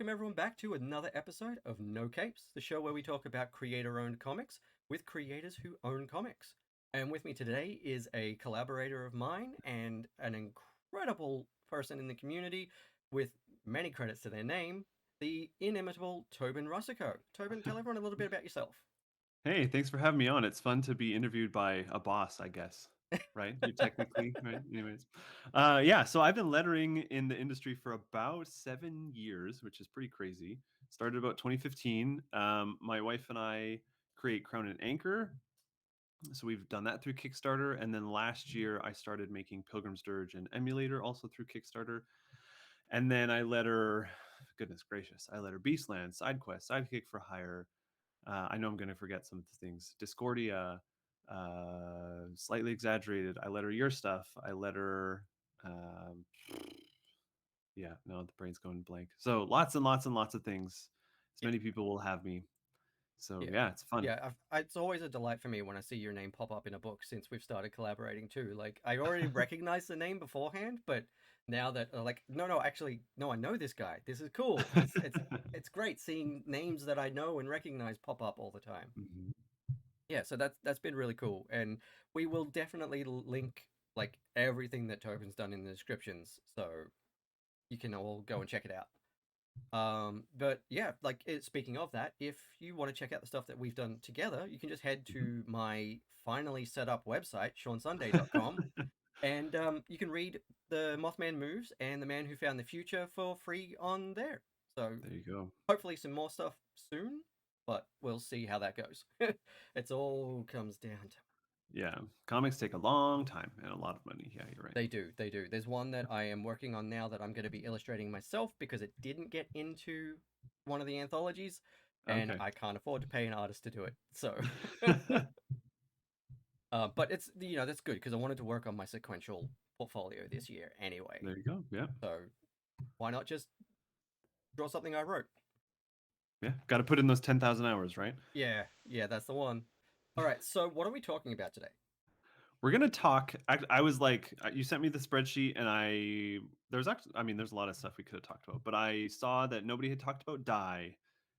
welcome everyone back to another episode of No Capes, the show where we talk about creator-owned comics with creators who own comics. And with me today is a collaborator of mine and an incredible person in the community with many credits to their name, the inimitable Toben Racicot. Toben, tell everyone a little bit about yourself. Hey, thanks for having me on. It's fun to be interviewed by a boss, I guess. Right? You're technically, right? Anyways. Yeah, so I've been lettering in the industry for about 7 years, which is pretty crazy. Started about 2015. My wife and I create Crown and Anchor. So we've done that through Kickstarter. And then last year I started making Pilgrim's Dirge and Emulator also through Kickstarter. And then I letter, goodness gracious, I letter Beastland, SideQuest, Sidekick for Hire. I know I'm going to forget some of the things. Discordia, slightly exaggerated. I letter your stuff. I letter, um, yeah, no, the brain's going blank. So lots and lots and lots of things. As Yeah, many people will have me. So yeah, yeah, it's fun. yeah. It's always a delight for me when I see your name pop up in a book since we've started collaborating too. Like I already recognized the name beforehand, but now that like no, actually no, I know this guy. This is cool. It's great seeing names that I know and recognize pop up all the time. Mhm. Yeah, so that's been really cool, and we will definitely link like everything that Tobin's done in the descriptions, so you can all go and check it out. But yeah, like speaking of that, if you want to check out the stuff that we've done together, you can just head Mhm. to my finally set up website, seansunday.com, and you can read the Mothman Moves and the Man Who Found the Future for free on there. So There you go. hopefully some more stuff soon, but we'll see how that goes. It's all comes down to Yeah, comics take a long time and a lot of money. Yeah, you're right. they do, they do. There's one that I am working on now that I'm going to be illustrating myself because it didn't get into one of the anthologies, and Okay. I can't afford to pay an artist to do it. So, but it's that's good because I wanted to work on my sequential portfolio this year anyway. There you go. Yeah. So why not just draw something I wrote? Yeah. Got to put in those 10,000 hours, right? Yeah, yeah, that's the one. All right, so what are we talking about today? We're gonna talk. I was like, you sent me the spreadsheet, and there's actually, I mean, there's a lot of stuff we could have talked about, but I saw that nobody had talked about die,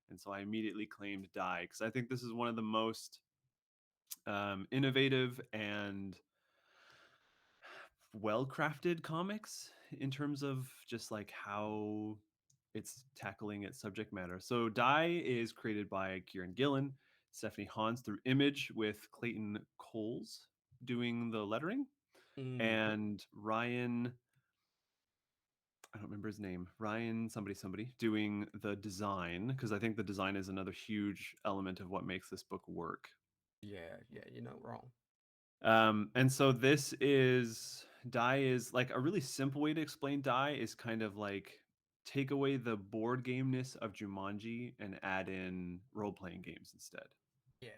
and so I immediately claimed die because I think this is one of the most innovative and well-crafted comics in terms of just like how it's tackling its subject matter. So die is created by Kieran Gillen, Stephanie Hans through Image, with Clayton Coles doing the lettering, Mm, and Ryan, I don't remember his name, Ryan somebody doing the design, because I think the design is another huge element of what makes this book work. yeah, yeah, you're not wrong. And so this is die is like a really simple way to explain die is kind of like take away the board gameness of Jumanji and add in role-playing games instead. Yeah.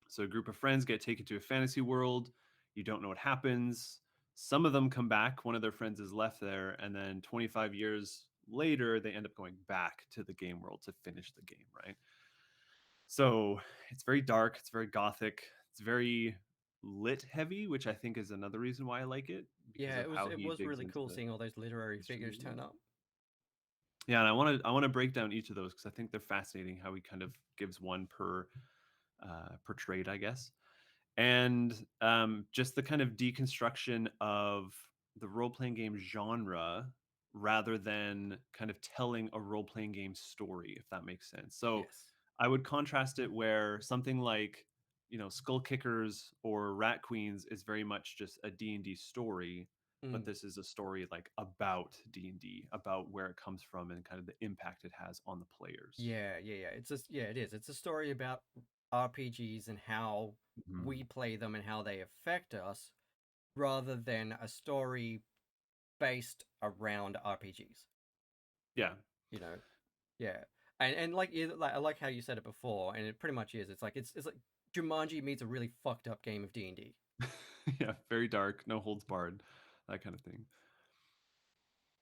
So a group of friends get taken to a fantasy world. You don't know what happens. Some of them come back. One of their friends is left there. And then 25 years later, they end up going back to the game world to finish the game, right? So it's very dark. It's very gothic. It's very lit heavy, which I think is another reason why I like it because Yeah, of how it he was digs really into cool the seeing all those literary history figures as well. turn up. Yeah, and I want to break down each of those because I think they're fascinating how he kind of gives one per trade, I guess. And just the kind of deconstruction of the role playing game genre rather than kind of telling a role playing game story, if that makes sense. So Yes. I would contrast it where something like Skull Kickers or Rat Queens is very much just a D&D story, but Mm. this is a story like about D&D, about where it comes from and kind of the impact it has on the players. Yeah, yeah, yeah. It is. It's a story about RPGs and how Mhm. we play them and how they affect us, rather than a story based around RPGs. Yeah. You know, yeah. And like I like how you said it before, and it pretty much is. It's like Jumanji meets a really fucked up game of D&D. Yeah, very dark, no holds barred, that kind of thing.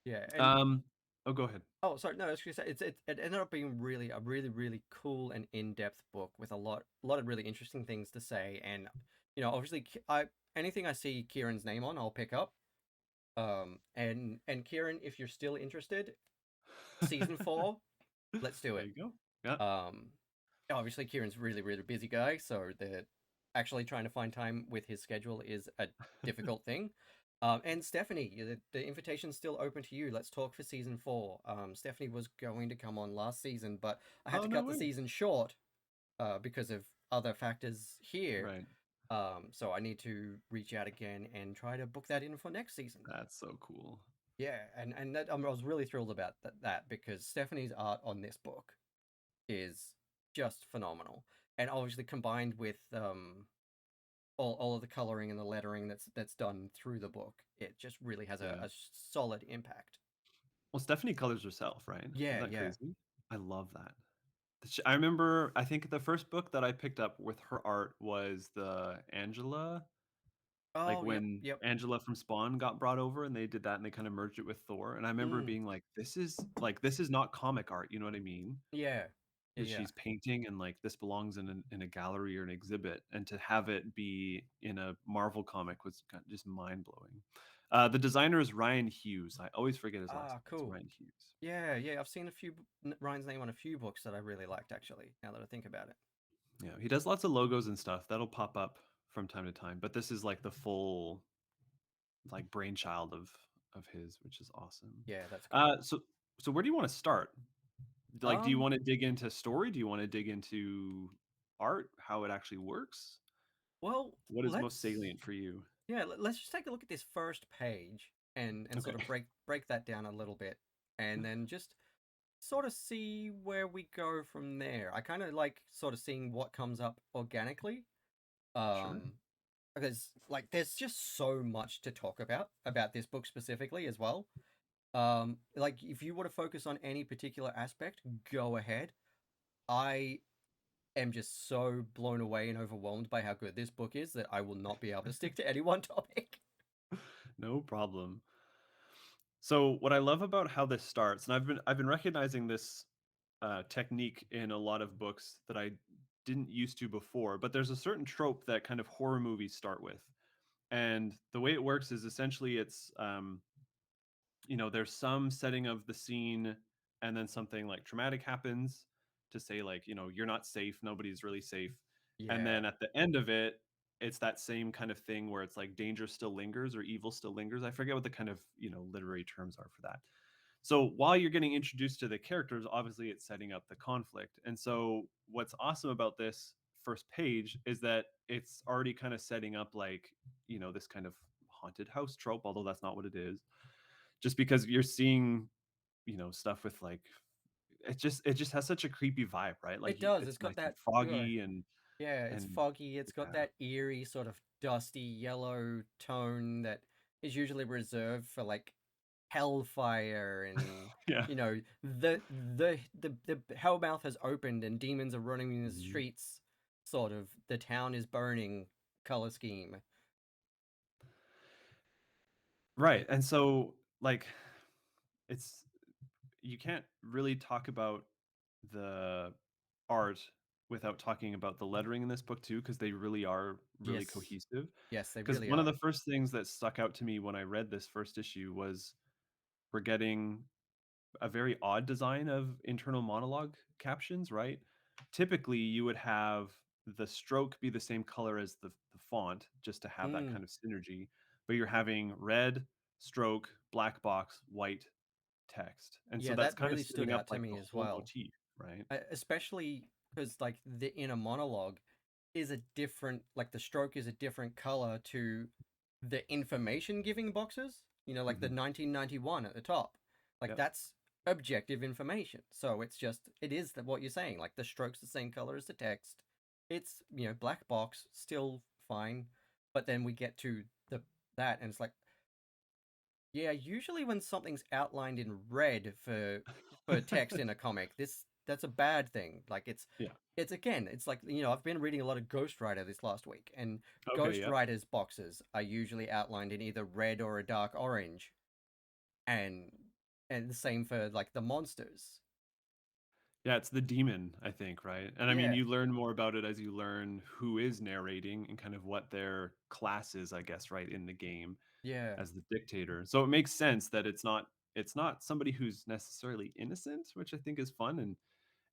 Yeah, and Um, oh, go ahead. oh, sorry, no, I was gonna say it ended up being really a really cool and in-depth book with a lot of really interesting things to say, and obviously I anything I see Kieran's name on, I'll pick up. And Kieran, if you're still interested, season 4. Let's do There it. you go. Yeah. Um, Obviously, Kieran's really, really busy guy, so the actually trying to find time with his schedule is a difficult thing. And Stephanie, the invitation's still open to you. Let's talk for season 4. Stephanie was going to come on last season, but I had Oh, to no cut the way. season short because of other factors here. Right. So I need to reach out again and try to book that in for next season. That's so cool. Yeah, and that, I was really thrilled about that because Stephanie's art on this book is just phenomenal, and obviously combined with all of the coloring and the lettering that's done through the book, it just really has Yeah. a solid impact. Well, Stephanie colors herself, right? Isn't Yeah, that yeah. crazy? I love that. I remember, I think the first book that I picked up with her art was the Angela, like Oh, yep, when yep. Angela from Spawn got brought over and they did that and they kind of merged it with Thor. And I remember Mm, being like, this is not comic art. You know what I mean? yeah, yeah, Because yeah. she's painting and like this belongs in a gallery or an exhibit. And to have it be in a Marvel comic was just mind blowing. The designer is Ryan Hughes. I always forget his last Ah, name. It's cool. Ryan Hughes. Yeah, yeah. I've seen a few Ryan's name on a few books that I really liked actually. Now that I think about it. Yeah, he does lots of logos and stuff. That'll pop up from time to time, but this is like the full like brainchild of his, which is awesome. Yeah, that's cool. So where do you want to start? Like, do you Um, want to dig into story? Do you want to dig into art, how it actually works? well, What is most let's salient for you? yeah, let's just take a look at this first page and Okay, sort of break that down a little bit, and then just sort of see where we go from there. I kind of like sort of seeing what comes up organically. sure. Um, because like there's just so much to talk about this book specifically as well. Like if you want to focus on any particular aspect, go ahead. I am just so blown away and overwhelmed by how good this book is that I will not be able to stick to any one topic. No problem. So what I love about how this starts, and I've been recognizing this technique in a lot of books that I didn't used to before, but there's a certain trope that kind of horror movies start with. And the way it works is essentially it's there's some setting of the scene and then something like traumatic happens to say like, you're not safe, nobody's really safe. And Yeah, then at the end of it, it's that same kind of thing where it's like danger still lingers or evil still lingers. I forget what the kind of, literary terms are for that. So while you're getting introduced to the characters, obviously it's setting up the conflict. And so what's awesome about this first page is that it's already kind of setting up like, this kind of haunted house trope, although that's not what it is. Just because you're seeing, stuff with like it just has such a creepy vibe, right? Like it does. it's It's got nice and that. foggy and Yeah, it's and foggy. It's got yeah. that eerie sort of dusty yellow tone that is usually reserved for like hellfire and Yeah. you know the hellmouth has opened and demons are running in the Mhm. streets. Sort of the town is burning color scheme. Right. And so like it's you can't really talk about the art without talking about the lettering in this book too, because they really are really Yes, cohesive. yes, they Because really one of are. the first things that stuck out to me when I read this first issue was we're getting a very odd design of internal monologue captions, right? Typically, you would have the stroke be the same color as the font just to have that Mm, kind of synergy, but you're having red, stroke, black box, white text. And so yeah, that's that kind of really stood setting out up to like the me as whole well. motif, right? Especially because like the inner monologue is a different, like the stroke is a different color to the information giving boxes, like the Hmm. 1991 at the top. Like Yep. that's objective information. So it is that what you're saying. Like the stroke's the same color as the text. It's, black box, still fine. But then we get to that and it's like, yeah, usually when something's outlined in red for text in a comic, that's a bad thing. Like Yeah. it's again, it's like, I've been reading a lot of Ghost Rider this last week, and Okay. Ghost Yep. Rider's boxes are usually outlined in either red or a dark orange, and the same for like the monsters. Yeah, it's the demon, I think, right? And I mean, Yeah, you learn more about it as you learn who is narrating and kind of what their class is, I guess, right, in the game yeah, as the dictator. So it makes sense that it's not it's not somebody who's necessarily innocent, which I think is fun.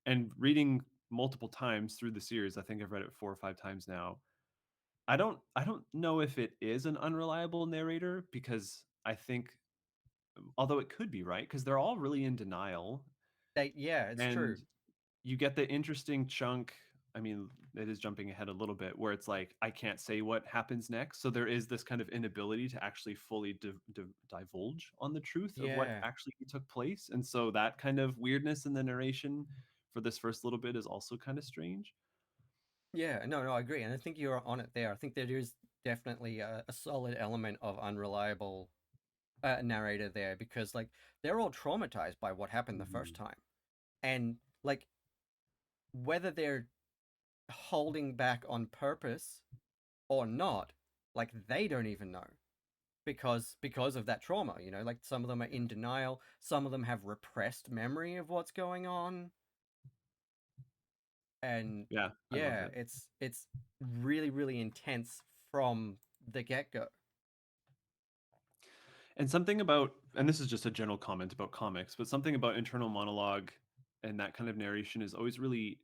And reading multiple times through the series, I think I've read it 4 or 5 times now. I don't know if it is an unreliable narrator, because I think, although it could be, right, because they're all really in denial. Yeah, it's And true. you get the interesting chunk. I mean, it is jumping ahead a little bit, where it's like, I can't say what happens next. So there is this kind of inability to actually fully divulge on the truth of what Yeah. actually took place. And so that kind of weirdness in the narration for this first little bit is also kind of strange. Yeah, no, I agree. And I think you're on it there. I think there is definitely a solid element of unreliable narrator there because, like, they're all traumatized by what happened the first Mhm. time. And, like, whether they're holding back on purpose or not, like, they don't even know because of that trauma, you know? Like, some of them are in denial, some of them have repressed memory of what's going on. And Yeah, I love yeah, it. it's really, really intense from the get-go. And something about, and this is just a general comment about comics, but something about internal monologue and that kind of narration is always really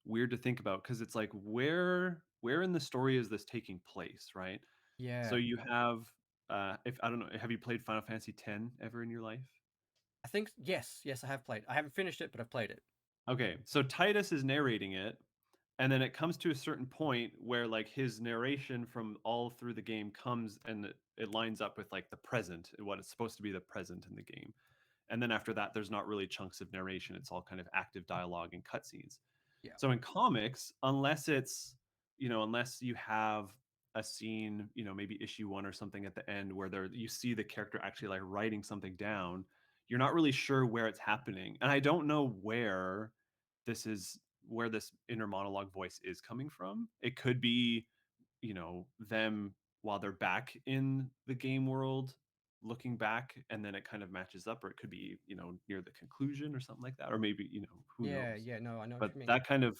weird to think about, because it's like, where in the story is this taking place, right? So Yeah. you have, if I don't know, have you played Final Fantasy X ever in your life? I think yes, I have played. I haven't finished it, but I've played it. Okay, so Titus is narrating it, and then it comes to a certain point where, like, his narration from all through the game comes, and it lines up with like the present, what it's supposed to be the present in the game. And then after that, there's not really chunks of narration. It's all kind of active dialogue and cutscenes. Yeah. So in comics, unless you have a scene, maybe issue one or something at the end, where you see the character actually like writing something down, you're not really sure where it's happening. And I don't know where this inner monologue voice is coming from. It could be, them while they're back in the game world, looking back, and then it kind of matches up, or it could be, near the conclusion or something like that, or maybe, who Yeah, knows. yeah, no, I know what But you mean. that kind of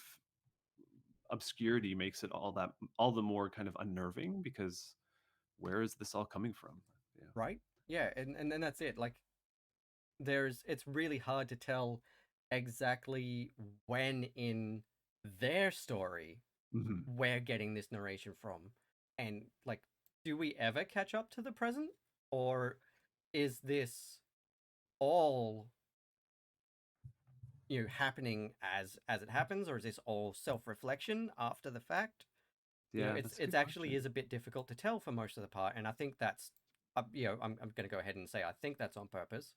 obscurity makes it all the more kind of unnerving, because where is this all coming from? Yeah. Right? Yeah, and then that's it. Like, it's really hard to tell exactly when in their story Hmm. we're getting this narration from. And, like, do we ever catch up to the present? Or is this all, happening as it happens, or is this all self-reflection after the fact? Yeah, It's that's a it's good actually question. is a bit difficult to tell for most of the part, and I think that's, I'm going to go ahead and say I think that's on purpose.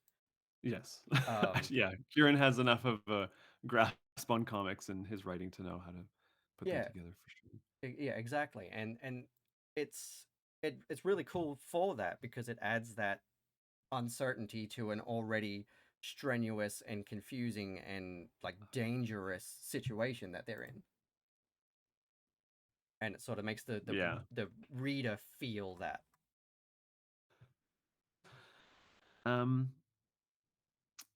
Yes. Um, Yeah, Kieran has enough of a grasp on comics and his writing to know how to put them yeah, together for sure. yeah, exactly, and it's it's really cool for that because it adds that uncertainty to an already strenuous and confusing and, like, dangerous situation that they're in, and it sort of makes Yeah. the reader feel that. um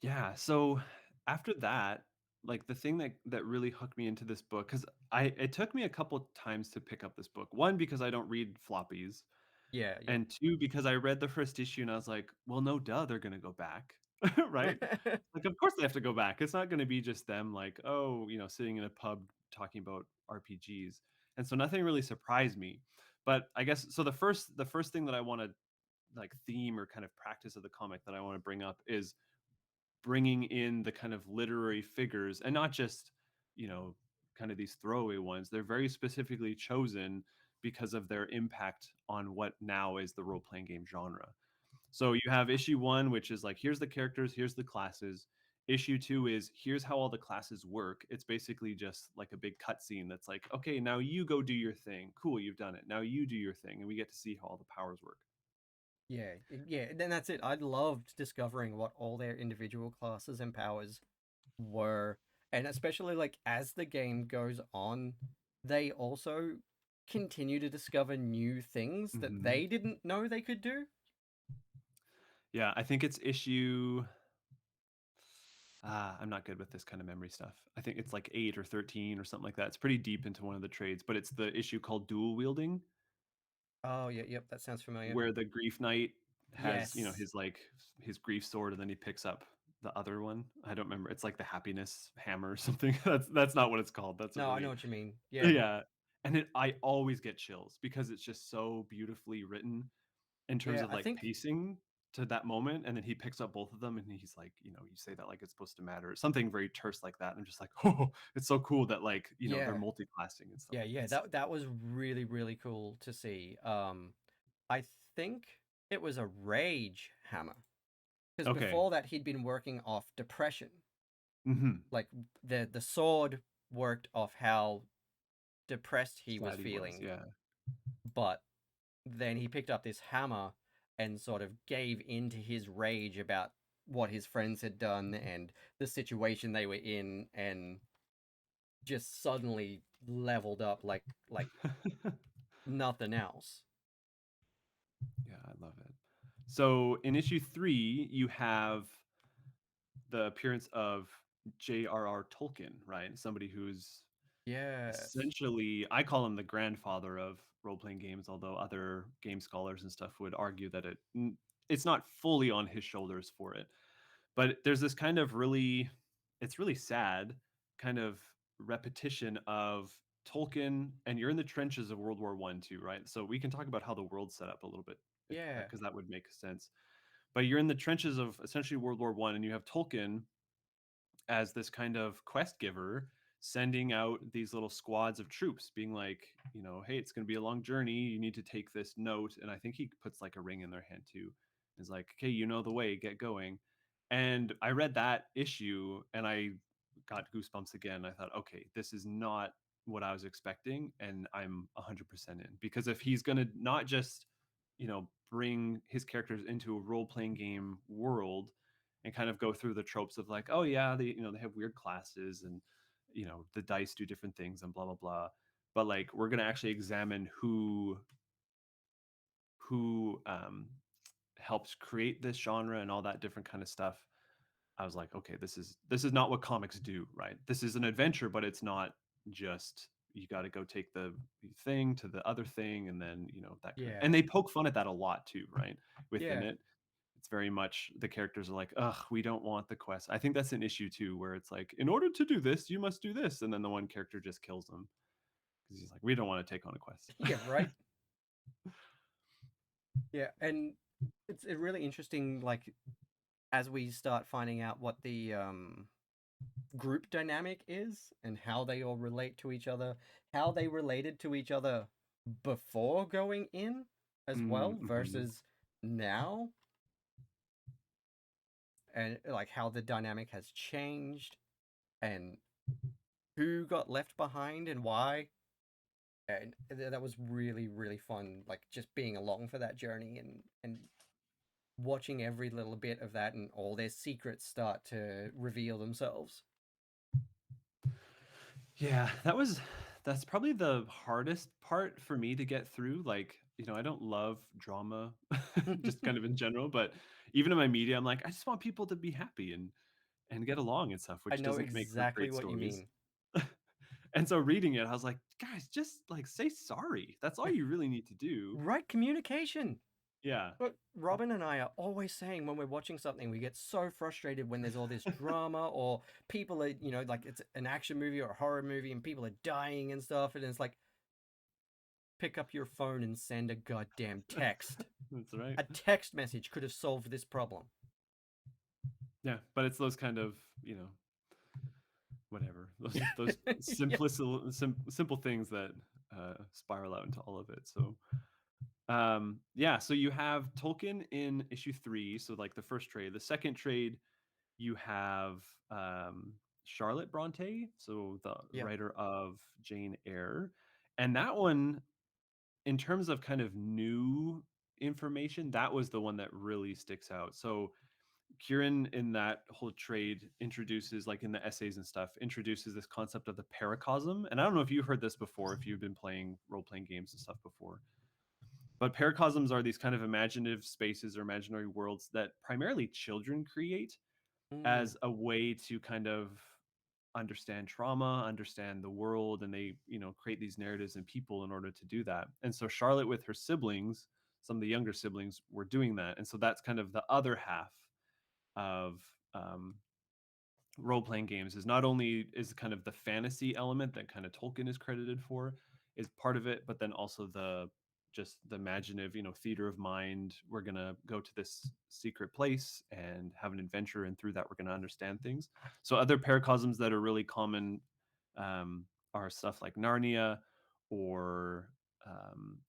Yeah, so after that, like, the thing that really hooked me into this book, because I it took me a couple times to pick up this book. One, because I don't read floppies, Yeah, yeah. and two, because I read the first issue and I was like, well, no, duh, they're gonna go back, right? Like, of course they have to go back. It's not gonna be just them, like, oh, sitting in a pub talking about RPGs. And so nothing really surprised me. But I guess, so the first thing that I want to, like, theme or kind of practice of the comic that I want to bring up is bringing in the kind of literary figures, and not just, you know kind of these throwaway ones. They're very specifically chosen because of their impact on what now is the role-playing game genre. So you have issue one, which is like, here's the characters, here's the classes. Issue two is, here's how all the classes work. It's basically just like a big cutscene that's like, okay, now you go do your thing, cool, you've done it, now you do your thing, and we get to see how all the powers work. Yeah, yeah, then that's it. I loved discovering what all their individual classes and powers were, and especially, like, as the game goes on, they also continue to discover new things that Hmm. they didn't know they could do. Yeah, I think it's issue, I'm not good with this kind of memory stuff. I think it's like 8 or 13 or something like that. It's pretty deep into one of the trades, but it's the issue called Dual Wielding, Oh, yeah, yep, that sounds familiar. where the Grief Knight has, Yes. his like his grief sword, and then he picks up the other one. I don't remember. It's like the happiness hammer or something. That's not what it's called. That's a No, I know really what you mean. Yeah. yeah. And I always get chills because it's just so beautifully written in terms Yeah, of I like think pacing to that moment, and then he picks up both of them, and he's like, you say that like it's supposed to matter, something very terse like that. And I'm just like, oh, it's so cool that like they're yeah. multiclassing and stuff. Yeah, It's that was really, really cool to see. I think it was a rage hammer. Because okay. before that he'd been working off depression. Hmm. Like the sword worked off how depressed he was Sad he was, feeling, yeah. but then he picked up this hammer and sort of gave into his rage about what his friends had done and the situation they were in, and just suddenly leveled up like nothing else. Yeah, I love it. So in issue 3, you have the appearance of J.R.R. Tolkien, right? Somebody who's Yes. essentially, I call him the grandfather of role-playing games, although other game scholars and stuff would argue that it's not fully on his shoulders for it. But there's this kind of really, it's really sad kind of repetition of Tolkien, and you're in the trenches of World War One too, right? So we can talk about how the world's set up a little bit, if Yeah. because that would make sense. But you're in the trenches of essentially World War One, and you have Tolkien as this kind of quest giver, sending out these little squads of troops, being like, hey, it's going to be a long journey, you need to take this note. And I think he puts like a ring in their hand too. Is like, okay, you know the way, get going. And I read that issue and I got goosebumps again. I thought, okay, this is not what I was expecting, and I'm 100% in. Because if he's going to not just bring his characters into a role-playing game world and kind of go through the tropes of like, oh yeah, they have weird classes, and the dice do different things and blah blah blah. But like, we're gonna actually examine who helps create this genre and all that different kind of stuff. I was like, okay, this is not what comics do, right? This is an adventure, but it's not just you got to go take the thing to the other thing, and then that kind of. Yeah. And they poke fun at that a lot too, right? Within Yeah. it, it's very much the characters are like, ugh, we don't want the quest. I think that's an issue too, where it's like, in order to do this, you must do this, and then the one character just kills them because he's like, we don't want to take on a quest. Yeah, right. Yeah, and it's really interesting, like as we start finding out what the group dynamic is and how they all relate to each other, how they related to each other before going in as well Mm-hmm. versus now, and like how the dynamic has changed and who got left behind and why. And that was really, really fun, like just being along for that journey and watching every little bit of that and all their secrets start to reveal themselves. Yeah, that's probably the hardest part for me to get through. Like, I don't love drama just kind of in general, but even in my media, I'm like, I just want people to be happy and get along and stuff, I which know doesn't make for exactly great what you stories. mean. And so reading it, I was like, guys, just like say sorry. That's all you really need to do. Right communication. Yeah. But Robin and I are always saying when we're watching something, we get so frustrated when there's all this drama or people are, like it's an action movie or a horror movie and people are dying and stuff. And it's like, pick up your phone and send a goddamn text. That's right. A text message could have solved this problem. Yeah, but it's those kind of, whatever. Those Yeah. simple things that spiral out into all of it. So yeah, so you have Tolkien in issue 3, so like the first trade. The second trade, you have Charlotte Bronte, so the Yep. writer of Jane Eyre. And that one, in terms of kind of new information, that was the one that really sticks out. So Kieran in that whole trade introduces, like in the essays and stuff, introduces this concept of the paracosm. And I don't know if you've heard this before, if you've been playing role-playing games and stuff before. But paracosms are these kind of imaginative spaces or imaginary worlds that primarily children create Mm. as a way to kind of understand trauma, understand the world, and they, create these narratives and people in order to do that. And so Charlotte with her siblings, some of the younger siblings were doing that, and so that's kind of the other half of um, role playing games. Is not only is kind of the fantasy element that kind of Tolkien is credited for is part of it, but then also the just the imaginative, theater of mind. We're gonna go to this secret place and have an adventure, and through that, we're gonna understand things. So other paracosms that are really common are stuff like Narnia or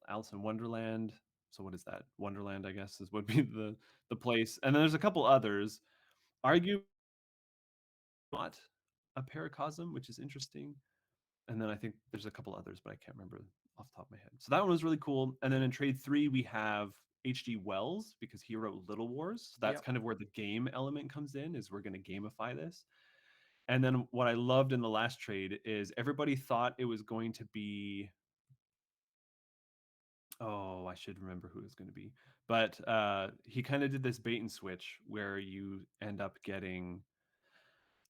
Alice in Wonderland. So what is that? Wonderland, I guess, is would be the place. And then there's a couple others. Arguably not a paracosm, which is interesting. And then I think there's a couple others, but I can't remember off the top of my head. So that one was really cool. And then in trade 3, we have H.G. Wells because he wrote Little Wars. So that's Yep. kind of where the game element comes in, is we're going to gamify this. And then what I loved in the last trade is everybody thought it was going to be, oh, I should remember who it was going to be. But he kind of did this bait and switch where you end up getting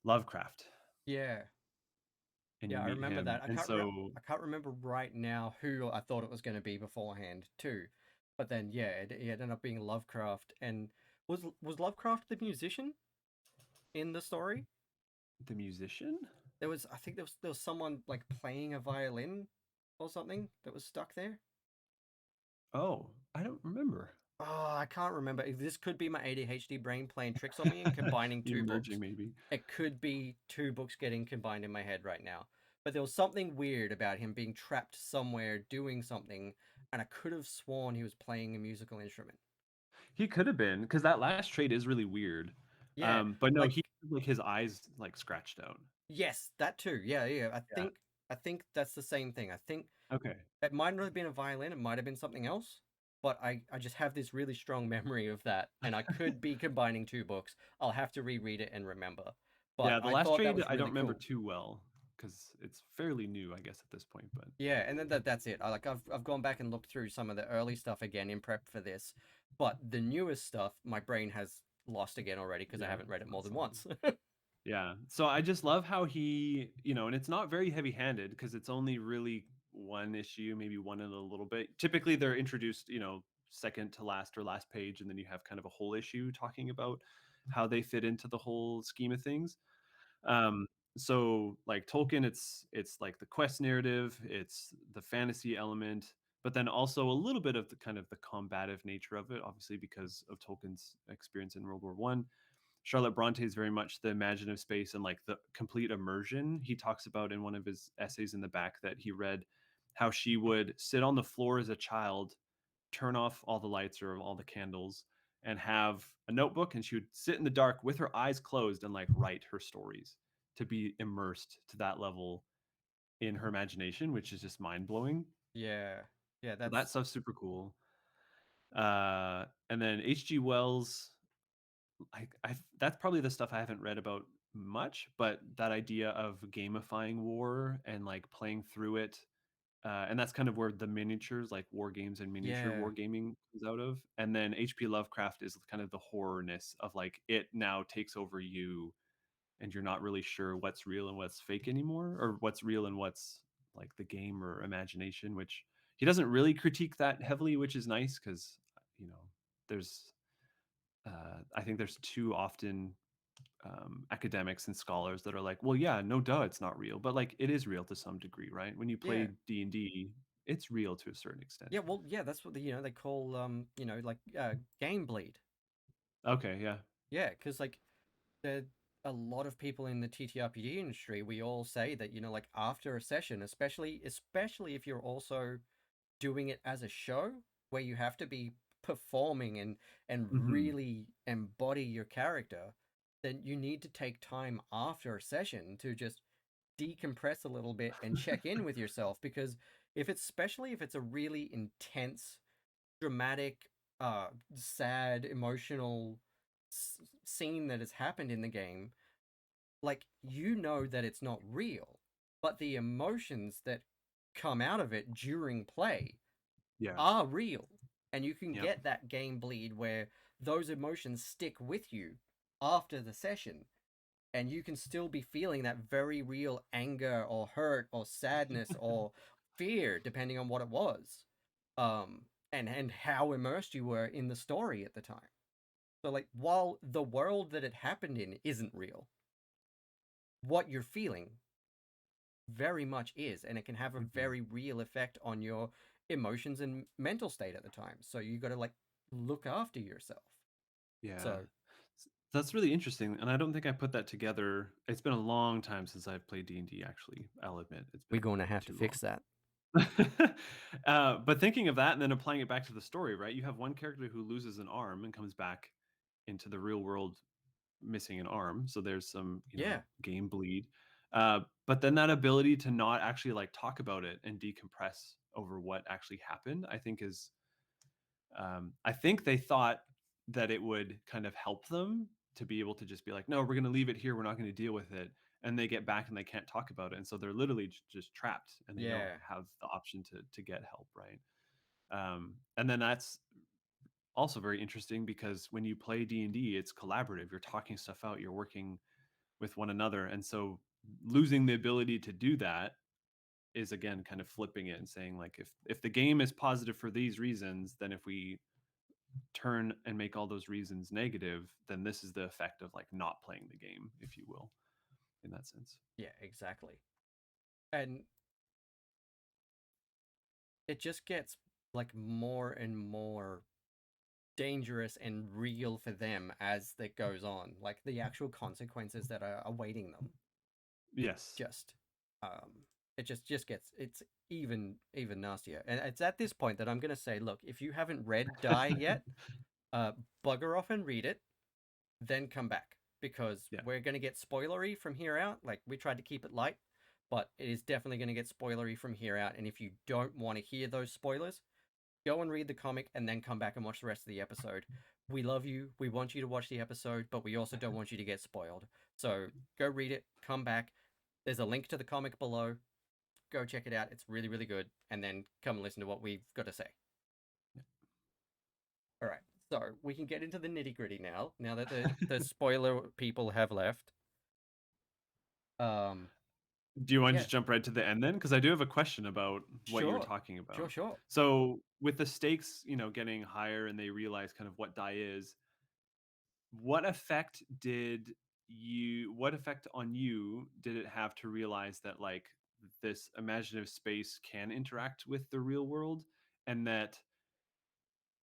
Lovecraft Yeah. and you Yeah, I meet remember him. that. And so I can't remember right now who I thought it was going to be beforehand too, but then yeah, it ended up being Lovecraft. And was Lovecraft the musician in the story? the musician? There was, I think there was someone like playing a violin or something that was stuck there. Oh, I don't remember. Oh, I can't remember. This could be my ADHD brain playing tricks on me and combining You two merging books. maybe. It could be two books getting combined in my head right now. But there was something weird about him being trapped somewhere doing something, and I could have sworn he was playing a musical instrument. He could have been, because that last trade is really weird. Yeah, But no, like he like his eyes like scratched out. yes, that too. Yeah, yeah. Yeah. I think that's the same thing. I think Okay. it might not have been a violin, it might have been something else. But I just have this really strong memory of that, and I could be combining two books. I'll have to reread it and remember. But Yeah, the I last thought that trade was I don't really remember cool. too well because it's fairly new, I guess, at this point. But Yeah, and then that's it. I've gone back and looked through some of the early stuff again in prep for this, but the newest stuff my brain has lost again already because I yeah, haven't read it more that's than all once. good. Yeah. So I just love how he, and it's not very heavy-handed because it's only really one issue, maybe one and a little bit. Typically they're introduced, second to last or last page, and then you have kind of a whole issue talking about how they fit into the whole scheme of things. Um, so like Tolkien, it's like the quest narrative, it's the fantasy element, but then also a little bit of the kind of the combative nature of it, obviously because of Tolkien's experience in World War One. Charlotte Bronte is very much the imaginative space and like the complete immersion. He talks about in one of his essays in the back that he read how she would sit on the floor as a child, turn off all the lights or all the candles, and have a notebook, and she would sit in the dark with her eyes closed and like write her stories to be immersed to that level in her imagination, which is just mind blowing. Yeah, yeah, So that that's stuff's super cool. And then H.G. Wells, that's probably the stuff I haven't read about much, but that idea of gamifying war and like playing through it, and that's kind of where the miniatures, like war games and miniature yeah, wargaming, comes out of. And then H.P. Lovecraft is kind of the horrorness of like it now takes over you, and you're not really sure what's real and what's fake anymore, or what's real and what's like the game or imagination. Which he doesn't really critique that heavily, which is nice because you know there's I think there's too often academics and scholars that are like, well, yeah, no duh, it's not real, but like it is real to some degree, right? When you yeah, play D&D, it's real to a certain extent. yeah. Well, yeah, that's what they call like game bleed. Okay, yeah. Yeah, because like there a lot of people in the TTRPG industry, we all say that like after a session, especially if you're also doing it as a show where you have to be performing and Hmm. really embody your character, then you need to take time after a session to just decompress a little bit and check in with yourself, because especially if it's a really intense, dramatic, sad, emotional scene that has happened in the game, like that it's not real, but the emotions that come out of it during play Yeah. are real. And you can Yep. get that game bleed where those emotions stick with you after the session. And you can still be feeling that very real anger or hurt or sadness or fear, depending on what it was. and how immersed you were in the story at the time. So like while the world that it happened in isn't real, what you're feeling very much is, and it can have a Mhm. very real effect on your emotions and mental state at the time. So you got to like look after yourself. Yeah. So That's really interesting, and I don't think I put that together. It's been a long time since I've played D&D, actually. I'll admit it's we're been going to have to too fix that. long. But thinking of that and then applying it back to the story, right? You have one character who loses an arm and comes back into the real world missing an arm, so there's some, Yeah, game bleed. But then that ability to not actually like talk about it and decompress over what actually happened, I think they thought that it would kind of help them to be able to just be like, no, we're going to leave it here. We're not going to deal with it. And they get back and they can't talk about it. And so they're literally just trapped and they don't yeah, have the option to get help. Right. And then that's also very interesting because when you play D&D, it's collaborative. You're talking stuff out. You're working with one another. And so losing the ability to do that is again kind of flipping it and saying like if the game is positive for these reasons, then if we turn and make all those reasons negative, then this is the effect of like not playing the game, if you will, in that sense. yeah, exactly. And it just gets like more and more dangerous and real for them as it goes on. Like the actual consequences that are awaiting them. Yes. Just it just gets it's even nastier. And it's at this point that I'm gonna say, look, if you haven't read Die yet, uh bugger off and read it, then come back. Because Yeah. we're gonna get spoilery from here out. Like we tried to keep it light, but it is definitely gonna get spoilery from here out. And if you don't want to hear those spoilers, go and read the comic and then come back and watch the rest of the episode. We love you. We want you to watch the episode, but we also don't want you to get spoiled. So go read it, come back. There's a link to the comic below. Go check it out. It's really, really good. And then come and listen to what we've got to say. All right. So we can get into the nitty gritty now. Now that the spoiler people have left. Um. Do you want to Yeah. just jump right to the end then? Because I do have a question about what you were Sure. talking Sure. about. Sure. So with the stakes, getting higher and they realize kind of what die is, what effect what effect on you did it have to realize that like this imaginative space can interact with the real world and that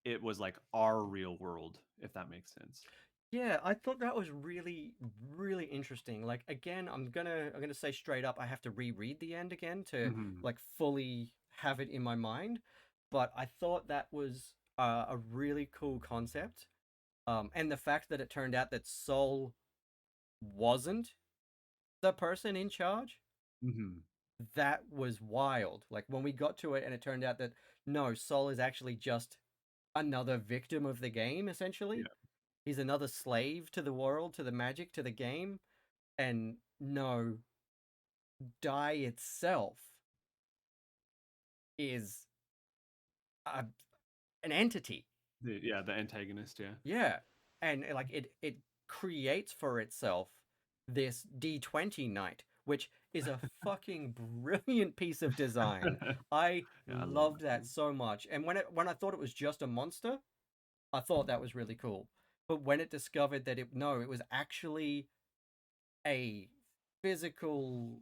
it was like our real world, if that makes sense? Yeah, I thought that was really, really interesting. Like again, I'm gonna say straight up, I have to reread the end again to Mhm. like fully have it in my mind. But I thought that was a really cool concept. And the fact that it turned out that Sol wasn't the person in charge, Mhm. that was wild. Like when we got to it and it turned out that no, Sol is actually just another victim of the game, essentially. Yeah. He's another slave to the world, to the magic, to the game. And no, Die itself is a, an entity. The antagonist, yeah. Yeah. And like it creates for itself this D20 knight, which is a fucking brilliant piece of design. I Yeah, I love loved that that thing. so much. And when I thought it was just a monster, I thought that was really cool. But when it discovered that it was actually a physical,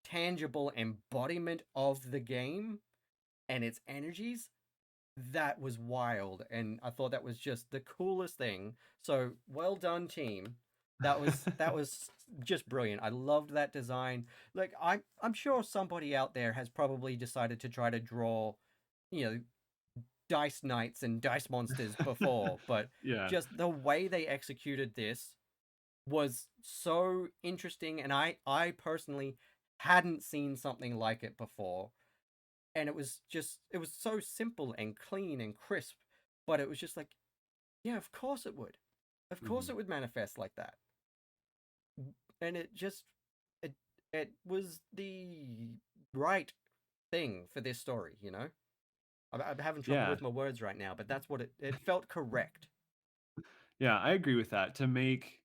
tangible embodiment of the game and its energies, that was wild. And I thought that was just the coolest thing. So well done, team. That was just brilliant. I loved that design. Like I'm sure somebody out there has probably decided to try to draw, you know, dice knights and dice monsters before, but Yeah. just the way they executed this was so interesting, and I personally hadn't seen something like it before. And it was so simple and clean and crisp, but it was just like, yeah, of course it would. Of course Mhm. it would manifest like that. And it it was the right thing for this story, you know? I'm having trouble Yeah. with my words right now, but that's what it felt correct. Yeah, I agree with that. To make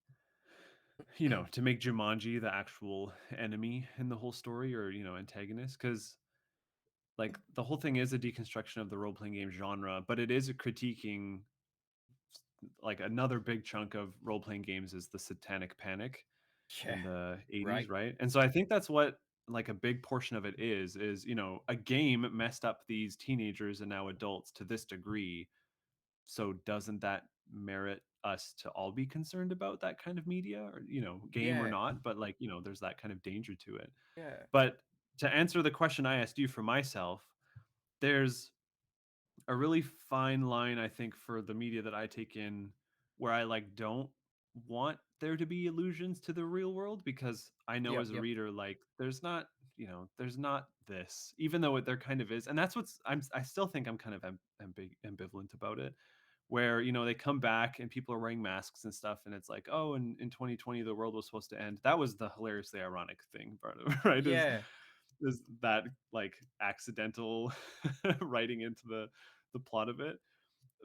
Jumanji the actual enemy in the whole story or, antagonist, because like the whole thing is a deconstruction of the role playing game genre, but it is a critiquing like another big chunk of role playing games is the satanic panic Yeah, in the 80s, right. right? And so I think that's what like a big portion of it is, you know, a game messed up these teenagers and now adults to this degree. So doesn't that merit us to all be concerned about that kind of media, or, you know, game or Yeah, not, but like, you know, there's that kind of danger to it. yeah, But to answer the question I asked you for myself, there's a really fine line, I think, for the media that I take in where I like don't want there to be illusions to the real world, because I know yep, as a yep, reader, like there's not, you know, there's not this, even though there kind of is. And that's what's I still think I'm kind of ambivalent about it, where, you know, they come back and people are wearing masks and stuff, and it's like, oh, in 2020 the world was supposed to end. That was the hilariously ironic thing, right? yeah, Is that like accidental writing into the plot of it.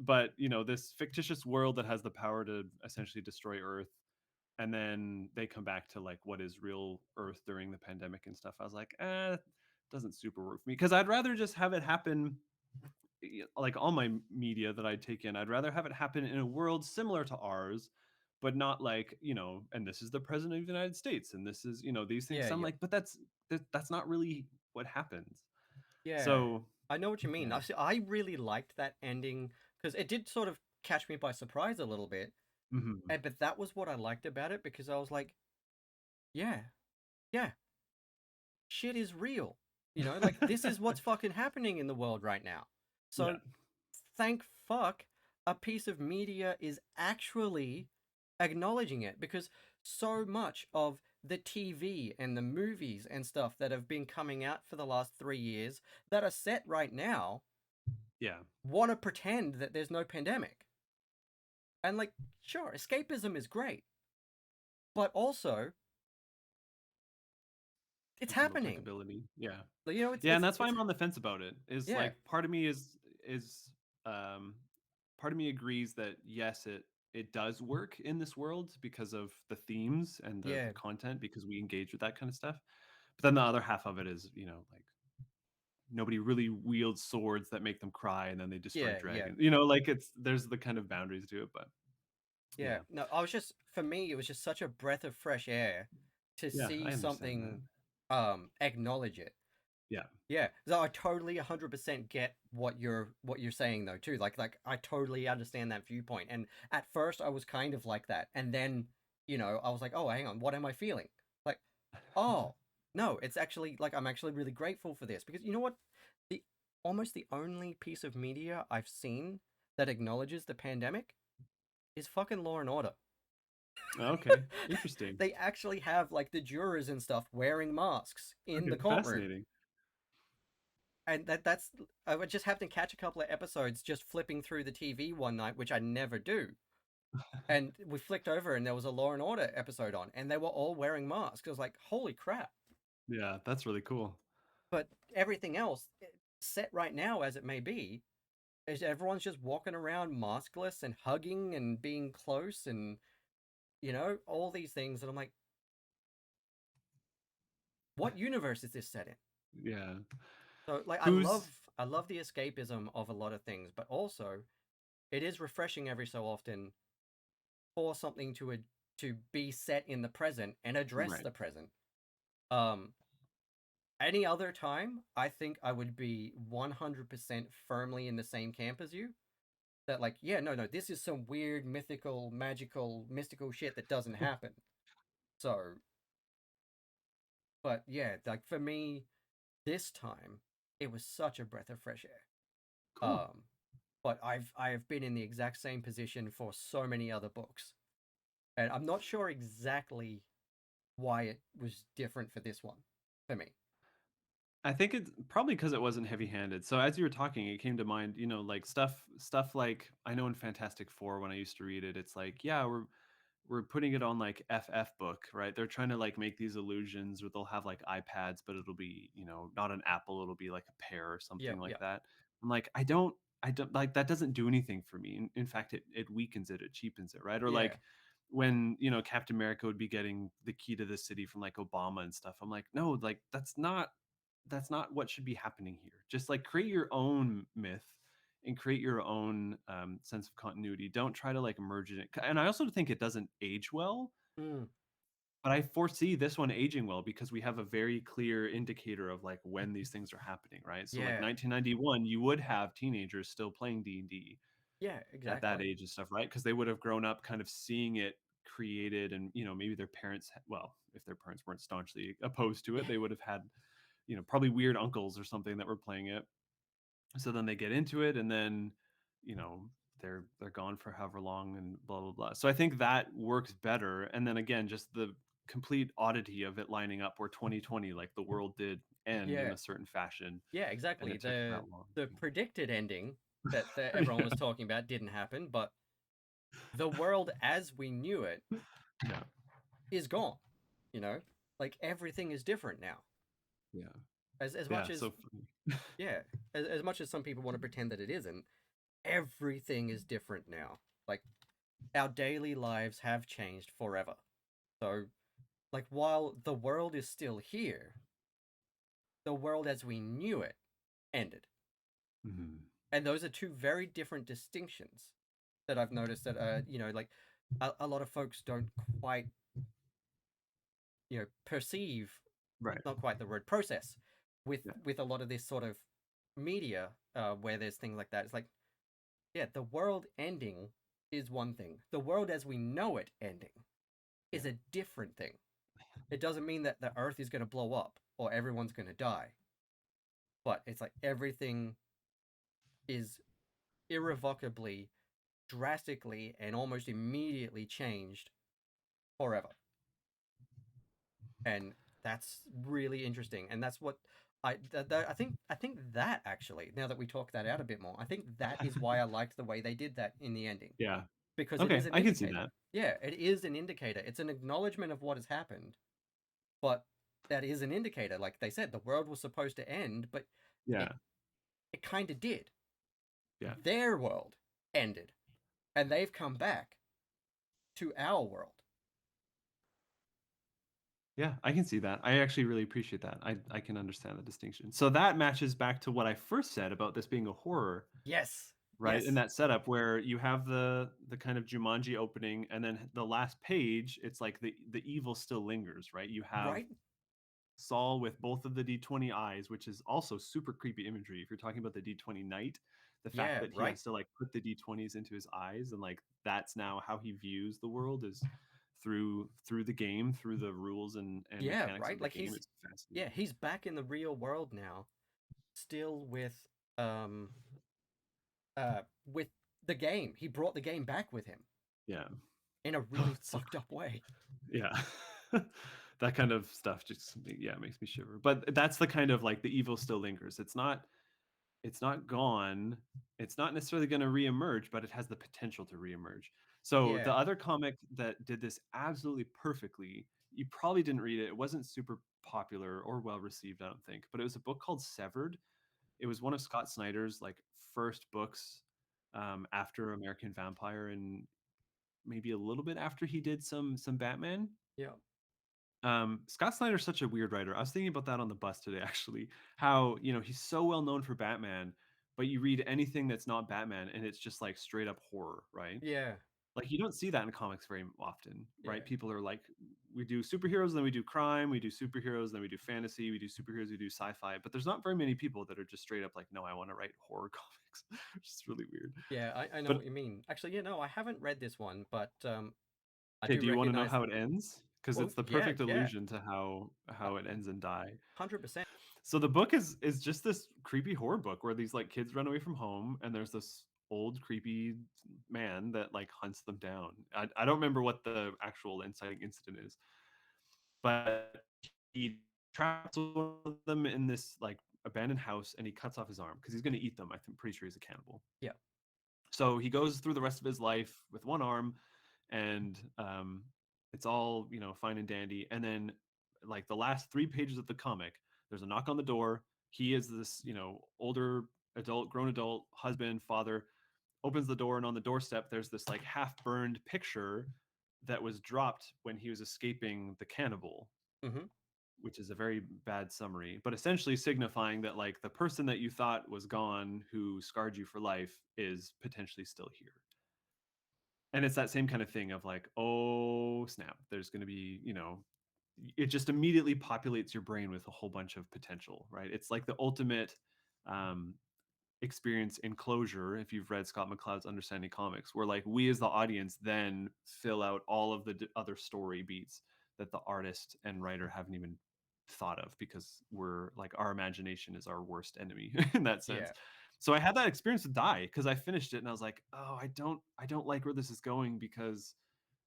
But, you know, this fictitious world that has the power to essentially destroy Earth, and then they come back to like what is real Earth during the pandemic and stuff. I was like, doesn't super work for me, because I'd rather just have it happen, like all my media that I take in, I'd rather have it happen in a world similar to ours, but not like, you know, and this is the president of the United States and this is, you know, these things. yeah, So I'm yep, like, but that's not really what happens. yeah. So I know what you mean. yeah. I really liked that ending because it did sort of catch me by surprise a little bit. Mhm. But that was what I liked about it because I was like, yeah, yeah, shit is real. You know, like this is what's fucking happening in the world right now. Yeah. So thank fuck a piece of media is actually acknowledging it, because so much of the TV and the movies and stuff that have been coming out for the last 3 years that are set right now Yeah. want to pretend that there's no pandemic. And like, sure, escapism is great, but also it's Has some happening. applicability. Yeah. You know, Yeah, and that's why I'm on the fence about it. Is yeah, like part of me is um part of me agrees that yes, it does work in this world because of the themes and the yeah, content, because we engage with that kind of stuff. But then the other half of it is, you know, like nobody really wields swords that make them cry and then they destroy yeah, yeah, dragons. You know, like it's there's the kind of boundaries to it, but yeah. yeah. No, I was just, for me, it was just such a breath of fresh air to Yeah, see I understand that. something acknowledge it. Yeah. Yeah, so I totally 100% get what you're saying though too. Like I totally understand that viewpoint. And at first I was kind of like that, and then I was like, oh, hang on, what am I feeling? Like, oh no, it's actually like I'm actually really grateful for this, because you know what, the almost the only piece of media I've seen that acknowledges the pandemic is fucking Law and Order. Okay. Interesting. They actually have like the jurors and stuff wearing masks in the Okay, courtroom. fascinating. And that's I would just have to catch a couple of episodes just flipping through the TV one night, which I never do. And we flicked over and there was a Law and Order episode on, and they were all wearing masks. I was like, holy crap. Yeah, that's really cool. But everything else, set right now as it may be, is everyone's just walking around maskless and hugging and being close and all these things. And I'm like, what universe is this set in? Yeah. So like Who's I love the escapism of a lot of things, but also it is refreshing every so often for something to be set in the present and address right. the present. Um, any other time, I think I would be 100% firmly in the same camp as you. That like, yeah, no, no, this is some weird mythical, magical, mystical shit that doesn't happen. So, but yeah, like for me, this time it was such a breath of fresh air. Cool. But I've been in the exact same position for so many other books, and I'm not sure exactly why it was different for this one for me. I think it's probably because it wasn't heavy-handed. So as you were talking, it came to mind, you know, like stuff like I know in Fantastic Four when I used to read it, it's like, yeah, we're putting it on like FF book, right? They're trying to like make these illusions where they'll have like iPads, but it'll be, you know, not an Apple, it'll be like a pear or something Yep, like yep, that. I'm like, I don't like that doesn't do anything for me. In fact, it weakens it, it cheapens it, right? Or yeah, like when, you know, Captain America would be getting the key to the city from like Obama and stuff. I'm like, no, like that's not that's not what should be happening here. Just like create your own myth and create your own sense of continuity. Don't try to like merge it. And I also think it doesn't age well, Mm, but I foresee this one aging well because we have a very clear indicator of like when these things are happening, right? So like yeah, 1991, you would have teenagers still playing D&D yeah, at that exactly. age and stuff, right? Because they would have grown up kind of seeing it created, and maybe their parents, well, if their parents weren't staunchly opposed to it, they would have had probably weird uncles or something that were playing it. So then they get into it, and then you know they're gone for however long, and blah blah blah. So I think that works better. And then again, just the complete oddity of it lining up where 2020, like the world did end in Yeah, a certain fashion, yeah, and exactly. it took that long. The predicted ending that everyone Yeah, was talking about didn't happen, but the world as we knew it yeah, is gone. You know, like everything is different now. yeah, As much yeah. as So funny. yeah, as much as some people want to pretend that it isn't, everything is different now. Like our daily lives have changed forever. So, like while the world is still here, the world as we knew it ended. Mhm. And those are two very different distinctions that I've noticed that like a lot of folks don't quite, perceive, Right. not quite the word, process Yeah. with a lot of this sort of media where there's things like that. It's like, yeah, the world ending is one thing. The world as we know it ending Yeah. is a different thing. It doesn't mean that the earth is going to blow up or everyone's going to die, but it's like everything is irrevocably, drastically, and almost immediately changed forever. And that's really interesting. And that's what I think that actually, now that we talk that out a bit more, I think that is why I liked the way they did that in the ending, Yeah. because it Okay, is an I can see indicator. that. Yeah, it is an indicator. It's an acknowledgement of what has happened, but that is an indicator. Like they said, the world was supposed to end, but Yeah. it it kind of did. Yeah. Their world ended, and they've come back to our world. Yeah, I can see that. I actually really appreciate that. I can understand the distinction. So that matches back to what I first said about this being a horror, Yes, right? In yes, that setup where you have the kind of Jumanji opening, and then the last page, it's like the evil still lingers, right? You have right. Saul with both of the D20 eyes, which is also super creepy imagery. If you're talking about the D20 knight, the fact Yeah, that he right. has to like put the D20s into his eyes, and like that's now how he views the world, is through the game, through the rules and Yeah, mechanics of right. the Like game. It's fascinating. he's back in the real world now, still um with the game. He brought the game back with him Yeah. in a Oh, really it's so fucked up way. yeah. That kind of stuff just, yeah, makes me shiver. But that's the kind of like the evil still lingers. It's not gone. It's not necessarily going to reemerge, but it has the potential to reemerge. So Yeah, the other comic that did this absolutely perfectly, you probably didn't read it. It wasn't super popular or well received, I don't think, but it was a book called Severed. It was one of Scott Snyder's like first books after American Vampire, and maybe a little bit after he did some Batman. yeah, Scott Snyder's such a weird writer. I was thinking about that on the bus today, actually. How he's so well known for Batman, but you read anything that's not Batman, and it's just like straight up horror, right? yeah, Like you don't see that in comics very often, yeah, right? People are like, we do superheroes, then we do crime, we do superheroes, then we do fantasy, we do superheroes, we do sci-fi. But there's not very many people that are just straight up like, no, I want to write horror comics, which is really weird. yeah. I know But what you mean. Actually, I haven't read this one, but I okay, do do you want to know recognize. how it ends? Because Oh, it's the yeah, perfect yeah, allusion to how it ends and die. 100%. So the book is just this creepy horror book where these like kids run away from home, and there's this old creepy man that like hunts them down. I don't remember what the actual inciting incident is, but he traps one of them in this like abandoned house, and he cuts off his arm because he's going to eat them. I'm pretty sure he's a cannibal. Yeah. So he goes through the rest of his life with one arm, and it's all fine and dandy. And then, like the last 3 pages of the comic, there's a knock on the door. He is this older adult, grown adult husband, father. Opens the door, and on the doorstep, there's this like half burned picture that was dropped when he was escaping the cannibal. Mm-hmm. which is a very bad summary, but essentially signifying that like the person that you thought was gone who scarred you for life is potentially still here. And it's that same kind of thing of like, oh snap, there's going to be, it just immediately populates your brain with a whole bunch of potential, right? It's like the ultimate um, experience in closure if you've read Scott McCloud's Understanding Comics, where like we as the audience then fill out all of the other story beats that the artist and writer haven't even thought of, because we're like, our imagination is our worst enemy in that sense. Yeah. So I had that experience with Die because I finished it and I was like, oh, I don't like where this is going, because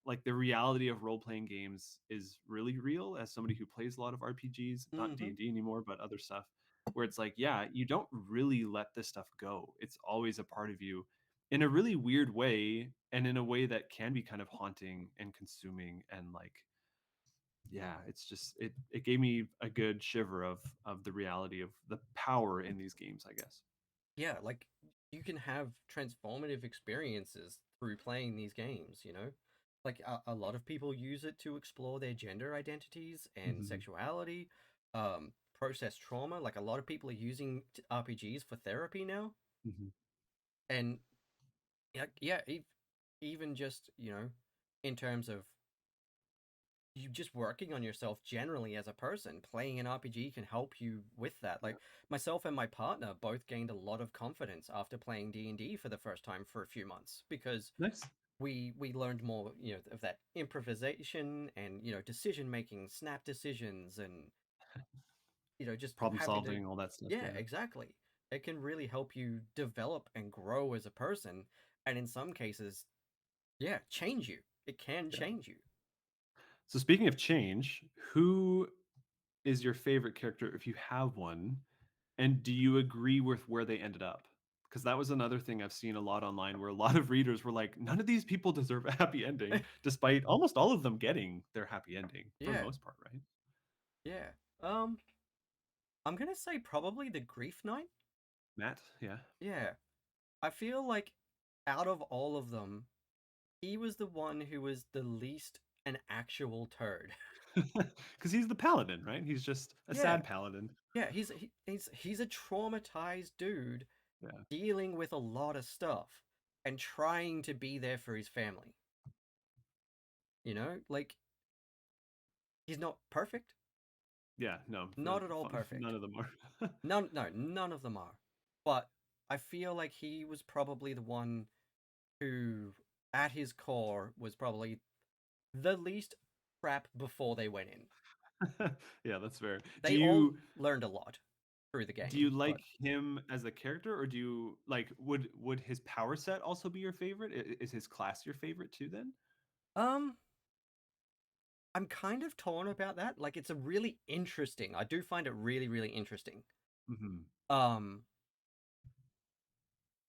like the reality of role-playing games is really real, as somebody who plays a lot of RPGs, not Mm-hmm. D&D anymore, but other stuff, where it's like, yeah, you don't really let this stuff go. It's always a part of you in a really weird way, and in a way that can be kind of haunting and consuming, and like, yeah, it's just it gave me a good shiver of the reality of the power in these games, I guess. Yeah, like you can have transformative experiences through playing these games, you know? Like a lot of people use it to explore their gender identities and Hmm. sexuality, process trauma. Like a lot of people are using RPGs for therapy now. Hmm. And yeah, yeah, even just, in terms of you just working on yourself generally as a person, playing an RPG can help you with that. Yeah. Like myself and my partner both gained a lot of confidence after playing D&D for the first time for a few months, because Nice. we learned more, of that improvisation and, decision making, snap decisions, and, just Problem having to. solving, all that stuff. Yeah, Yeah. exactly. It can really help you develop and grow as a person, and in some cases, yeah, change you. It can Yeah. change you. So speaking of change, who is your favorite character if you have one? And do you agree with where they ended up? Because that was another thing I've seen a lot online, where a lot of readers were like, none of these people deserve a happy ending, despite almost all of them getting their happy ending for the Yeah, most part, right? yeah. Um, I'm gonna say probably the Grief Knight. Matt, yeah. Yeah, I feel like out of all of them, he was the one who was the least an actual turd. Because he's the paladin, right? He's just a Yeah, sad paladin. yeah. He's a traumatized dude Yeah. dealing with a lot of stuff and trying to be there for his family. Like he's not perfect, Yeah, no, not at all perfect. none of them are. None, no, none of them are. But I feel like he was probably the one who, at his core, was probably the least crap before they went in. Yeah, that's fair. Do They all you learned a lot through the do you game, like but him as a character, or do you like, would his power set also be your favorite? Is his class your favorite too then? um I'm kind of torn about that. Like it's a really interesting. I do find it really, really interesting. Hmm. Um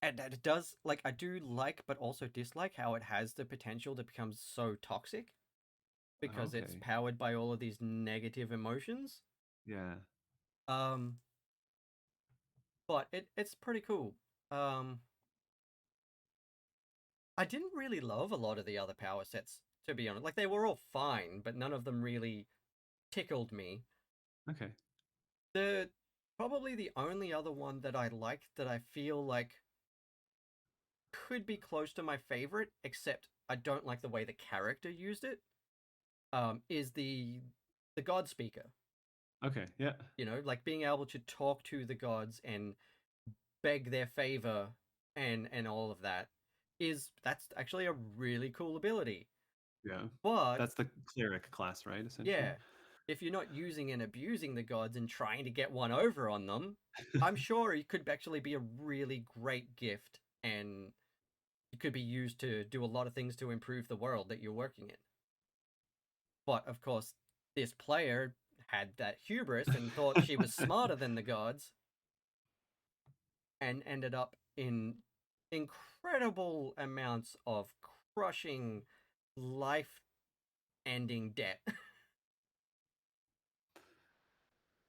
and that it does, like, I do like but also dislike how it has the potential to become so toxic because it's Okay. powered by all of these negative emotions. Yeah. Um but it's pretty cool. Um I didn't really love a lot of the other power sets, to be honest. Like they were all fine, but none of them really tickled me. Okay. The Probably the only other one that I liked that I feel like could be close to my favorite, except I don't like the way the character used it, is the God Speaker. Okay. Yeah. Like being able to talk to the gods and beg their favor and all of that, that's actually a really cool ability. Yeah. But That's the cleric class, right? Essentially. yeah, if you're not using and abusing the gods and trying to get one over on them, I'm sure it could actually be a really great gift, and it could be used to do a lot of things to improve the world that you're working in. But of course, this player had that hubris and thought she was smarter than the gods and ended up in incredible amounts of crushing, life ending debt.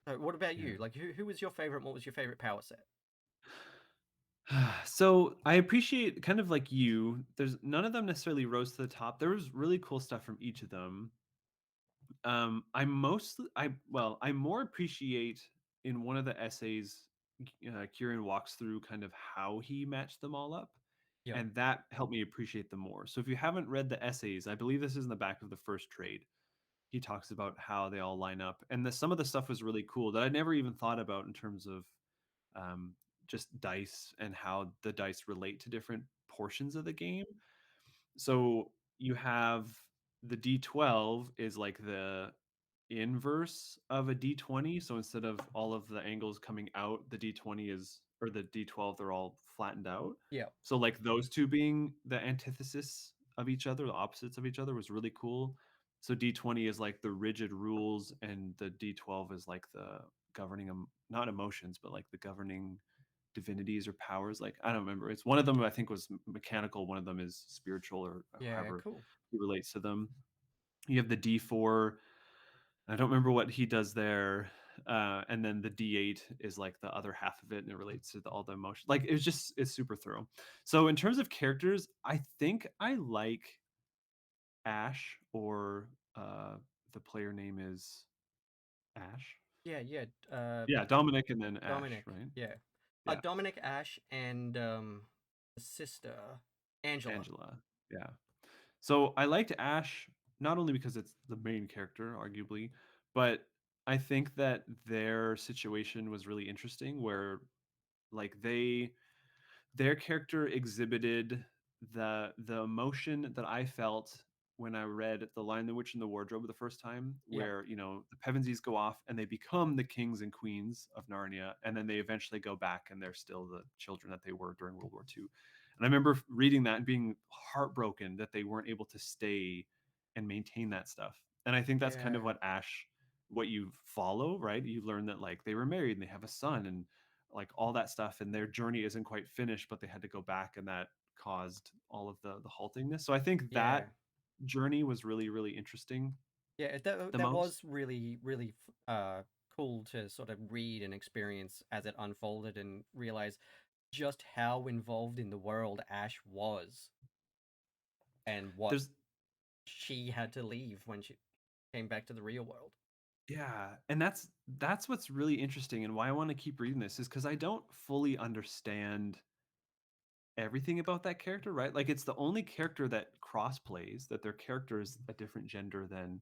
So what about Yeah. you? Like, who was your favorite? What was your favorite power set? So I appreciate, kind of like you, there's none of them necessarily rose to the top. There was really cool stuff from each of them. I more appreciate in one of the essays, Kieran walks through kind of how he matched them all up, Yeah. and that helped me appreciate them more. So if you haven't read the essays, I believe this is in the back of the first trade. He talks about how they all line up, and some of the stuff was really cool that I never even thought about in terms of um, just dice and how the dice relate to different portions of the game. So you have the D12 is like the inverse of a D20. So instead of all of the angles coming out, the D20 is, or the D12, they're all flattened out. Yeah. So like those two being the antithesis of each other, the opposites of each other was really cool. So D20 is like the rigid rules, and the D12 is like the governing, not emotions, but like the governing divinities or powers. Like I don't remember. It's one of them I think was mechanical. One of them is spiritual, or Yeah. however Cool. he relates to them. You have the D4. I don't remember what he does there. And then the D8 is like the other half of it, and it relates to all the emotion. Like it's super thorough. So in terms of characters, I think I like Ash, or the player name is Ash. Yeah. Yeah. Yeah, Dominic and then Ash, Dominic. right? Yeah. Yeah, Dominic, Ash, and the sister Angela. Angela. Yeah. So I liked Ash not only because it's the main character, arguably, but I think that their situation was really interesting where like their character exhibited the emotion that I felt when I read The Lion, the Witch, and the Wardrobe the first time, Yeah. where the Pevensies go off and they become the kings and queens of Narnia, and then they eventually go back and they're still the children that they were during World War II. And I remember reading that and being heartbroken that they weren't able to stay and maintain that stuff. And I think that's kind of Yeah. what you follow, right? You learn that like they were married and they have a son, and like all that stuff, and their journey isn't quite finished, but they had to go back, and that caused all of the haltingness. So I think Yeah. that journey was really really interesting Yeah. the That most. was really really cool to sort of read and experience as it unfolded and realize just how involved in the world Ash was and what There's she had to leave when she came back to the real world. Yeah, and that's what's really interesting, and why I want to keep reading this is because I don't fully understand everything about that character, right? Like it's the only character that cross plays, that their character is a different gender than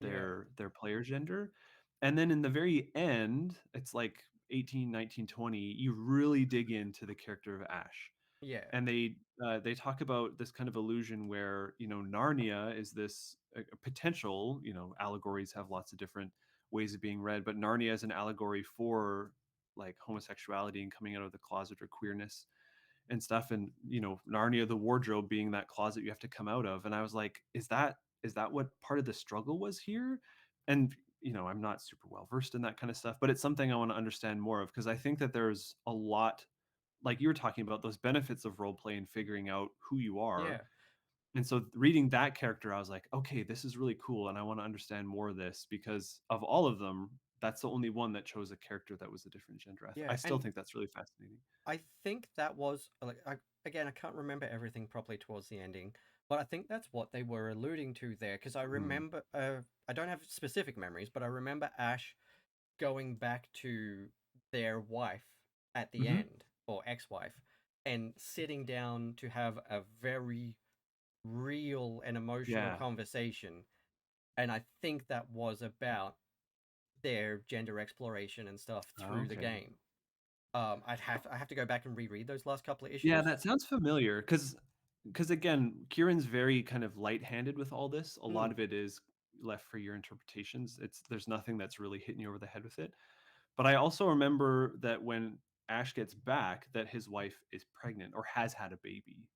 Yeah. their player gender. And then in the very end, it's like 18, 19, 20. You really dig into the character of Ash. Yeah. And they talk about this kind of illusion where, Narnia is this potential, allegories have lots of different ways of being read, but Narnia is an allegory for like homosexuality and coming out of the closet, or queerness and stuff. And Narnia, the wardrobe, being that closet you have to come out of. And I was like, is that what part of the struggle was here? And I'm not super well versed in that kind of stuff, but it's something I want to understand more of, because I think that there's a lot, like you were talking about, those benefits of role play and figuring out who you are. Yeah. And so reading that character, I was like, okay, this is really cool, and I want to understand more of this, because of all of them, that's the only one that chose a character that was a different gender. I Yeah. still And think that's really fascinating. I think that was like again I can't remember everything properly towards the ending, but I think that's what they were alluding to there because I Mm. remember I don't have specific memories, but I remember Ash going back to their wife at the Hmm. end or ex-wife and sitting down to have a very real and emotional Yeah. conversation, and I think that was about their gender exploration and stuff through the Okay. game. I have to go back and reread those last couple of Yeah, issues. that sounds familiar, because again, Kieran's very kind of light-handed with all this. A lot Mm, of it is left for your interpretations. There's nothing that's really hitting you over the head with it. But I also remember that when Ash gets back, that his wife is pregnant or has had a baby.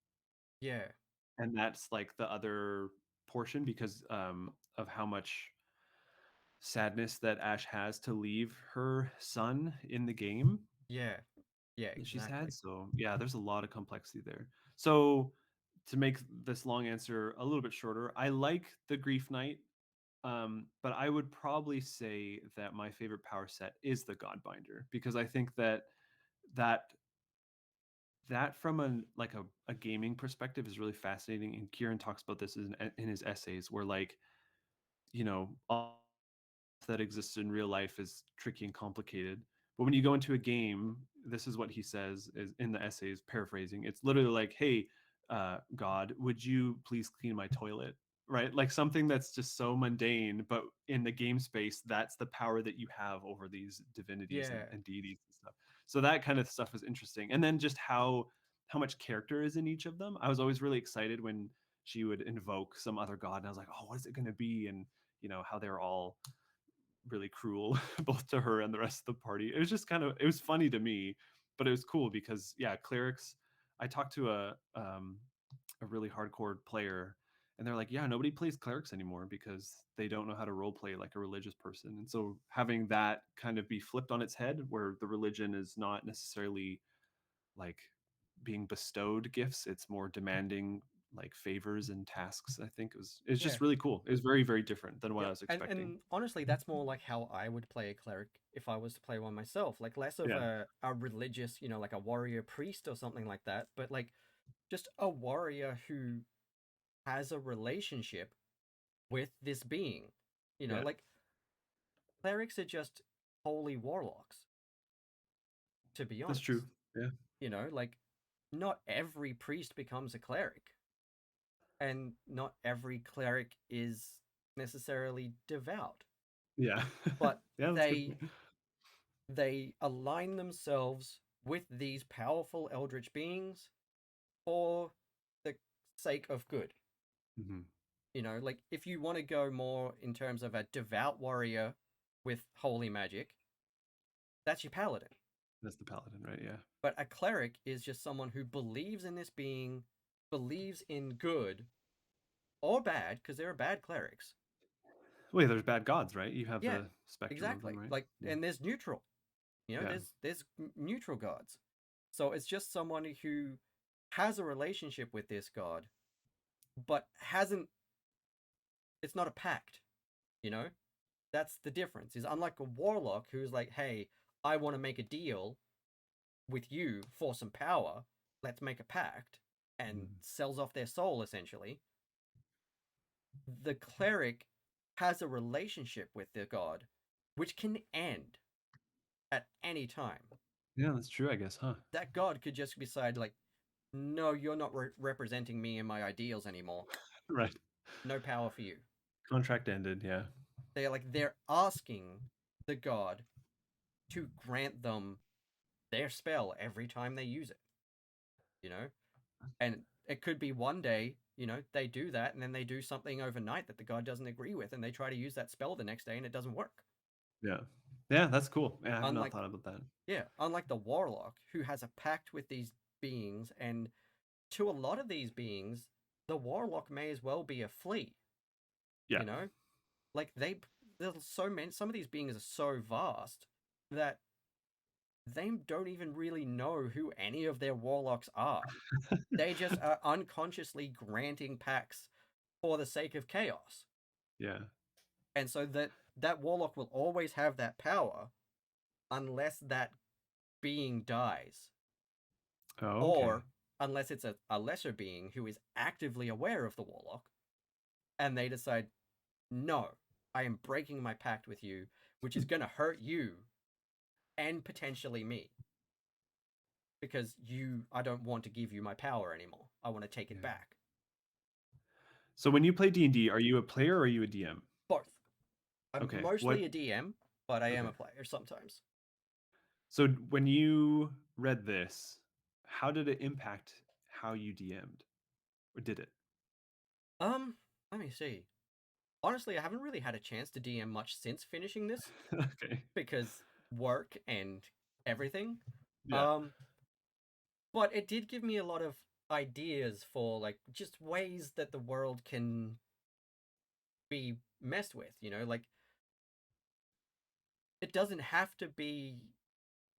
yeah, And that's like the other portion, because of how much sadness that Ash has to leave her son in the game yeah, yeah, that she's had. exactly. So yeah, there's a lot of complexity there. So to make this long answer a little bit shorter, I like the Grief Knight, but I would probably say that my favorite power set is the Godbinder, because I think that that from a gaming perspective is really fascinating. And Kieran talks about this in his essays, where like all that exists in real life is tricky and complicated. But when you go into a game, this is what he says is in the essays, paraphrasing. It's literally like, "Hey, God, would you please clean my toilet?" Right? Like something that's just so mundane, but in the game space, that's the power that you have over these divinities Yeah, and deities and stuff. So that kind of stuff is interesting. And then just how much character is in each of them. I was always really excited when she would invoke some other god, and I was like, "Oh, what is it going to be?" And how they're all really cruel both to her and the rest of the party. It was just it was funny to me, but it was cool because yeah, clerics. I talked to a really hardcore player, and they're like, yeah, nobody plays clerics anymore because they don't know how to role play like a religious person. And so having that kind of be flipped on its head, where the religion is not necessarily like being bestowed gifts, it's more demanding like favors and tasks. I think it's yeah, just really cool. It was very, very different than what yeah. I was And expecting. and honestly, that's more like how I would play a cleric if I was to play one myself. Like less of Yeah. a religious, like a warrior priest or something like that, but like just a warrior who has a relationship with this being. Yeah. Like clerics are just holy warlocks, to be That's true. honest. Yeah. Like not every priest becomes a cleric, and not every cleric is necessarily devout, Yeah. but Yeah, that's a good they point. they align themselves with these powerful eldritch beings for the sake of good. Mhm. Like if you want to go more in terms of a devout warrior with holy magic, that's your paladin. That's the paladin, right? Yeah. But a cleric is just someone who believes in this being, believes in good or bad, because there are bad clerics. Wait, there's bad gods, right? You have Yeah, the spectrum of them, exactly. right? Like, Yeah. and there's neutral. Yeah. There's neutral gods. So it's just someone who has a relationship with this god, but hasn't. It's not a pact. You know, that's the difference. Is unlike a warlock who's like, hey, I want to make a deal with you for some power. Let's make a pact, and Mhm. sells off their soul essentially. The cleric has a relationship with their god, which can end at any time. Yeah, that's true, I guess, huh? That god could just decide, like, no, you're not representing me and my ideals anymore. Right. No power for you. Contract ended, yeah. They're asking the god to grant them their spell every time they use it. You know, and it could be one day, they do that, and then they do something overnight that the god doesn't agree with, and they try to use that spell the next day, and it doesn't work. Yeah. Yeah, that's cool. Yeah, I have not Unlike thought about that. Yeah, unlike the warlock who has a pact with these beings, and to a lot of these beings, the warlock may as well be a flea. Yeah. You know, like there's so many. Some of these beings are so vast that they don't even really know who any of their warlocks are. They just are unconsciously granting pacts for the sake of chaos, Yeah. and so that warlock will always have that power unless that being dies, Oh, okay. or unless it's a lesser being who is actively aware of the warlock, and they decide, no, I am breaking my pact with you, which is going to hurt you and potentially me, because I don't want to give you my power anymore. I want to take it Yeah. back. So when you play D&D, are you a player or are you a DM? Both. I'm Okay. mostly a DM, but I am Okay. a player sometimes. So when you read this, how did it impact how you DM'd? Or did it? Um, Let me see. Honestly, I haven't really had a chance to DM much since finishing this Okay. because work and everything. Yeah. Um, but it did give me a lot of ideas for like just ways that the world can be messed with, like it doesn't have to be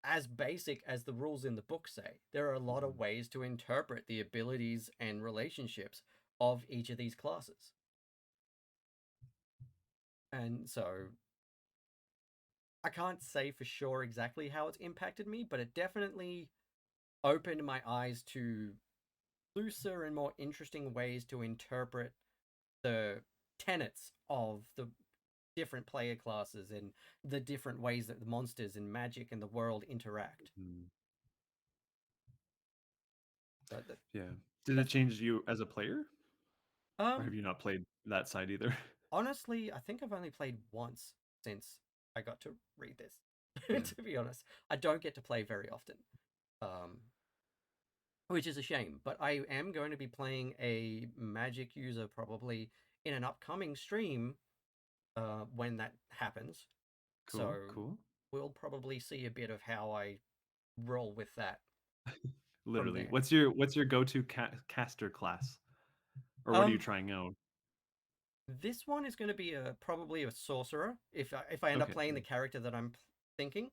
as basic as the rules in the book say. There are a lot of Mhm. ways to interpret the abilities and relationships of each of these classes. And so I can't say for sure exactly how it's impacted me, but it definitely opened my eyes to looser and more interesting ways to interpret the tenets of the different player classes and the different ways that the monsters and magic and the world interact. Mm, So yeah. Did it that's change you as a player, or have um you not played that side either? honestly, I think I've only played once since I got to read Yeah. this. To be honest, I don't get to play very often, um, which is a shame. But I am going to be playing a magic user probably in an upcoming stream when that happens. So Cool. Cool. we'll probably see a bit of how I roll with that from Literally. there. What's your go-to caster class, or what are you Um, trying out? this one is going to be probably a sorcerer if I end up Okay. playing the character that I'm thinking.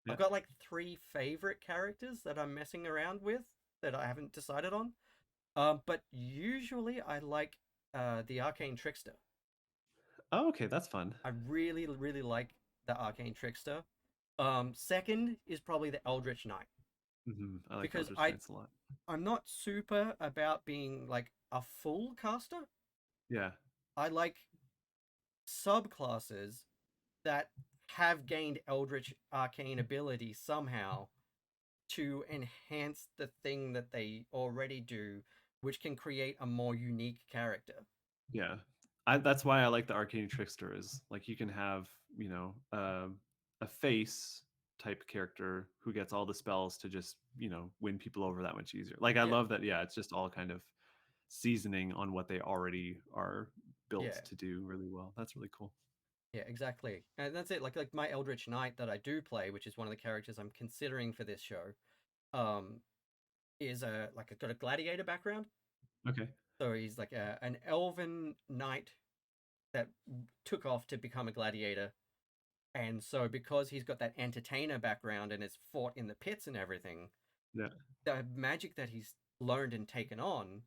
I've Yeah. got like three favorite characters that I'm messing around with that I haven't decided on. But usually I like the Arcane Trickster. Oh, okay, that's fun. I really, really like the Arcane Trickster. Second is probably the Eldritch Knight I like because Eldritch I Knights a lot. I'm not super about being like a full caster. Yeah. I like subclasses that have gained Eldritch Arcane ability somehow to enhance the thing that they already do, which can create a more unique character. Yeah. That's why I like the Arcane Trickster is like you can have, you know, a face type character who gets all the spells to just, win people over that much easier. Like I Yeah, love that, yeah, it's just all kind of seasoning on what they already are built yeah, to do really well. That's really cool. yeah, exactly. And that's it. Like my Eldritch Knight that I do play, which is one of the characters I'm considering for this show, um, is got a gladiator background. Okay. So he's like an elven knight that took off to become a gladiator. And so, because he's got that entertainer background and has fought in the pits and everything, Yeah. the magic that he's learned and taken on,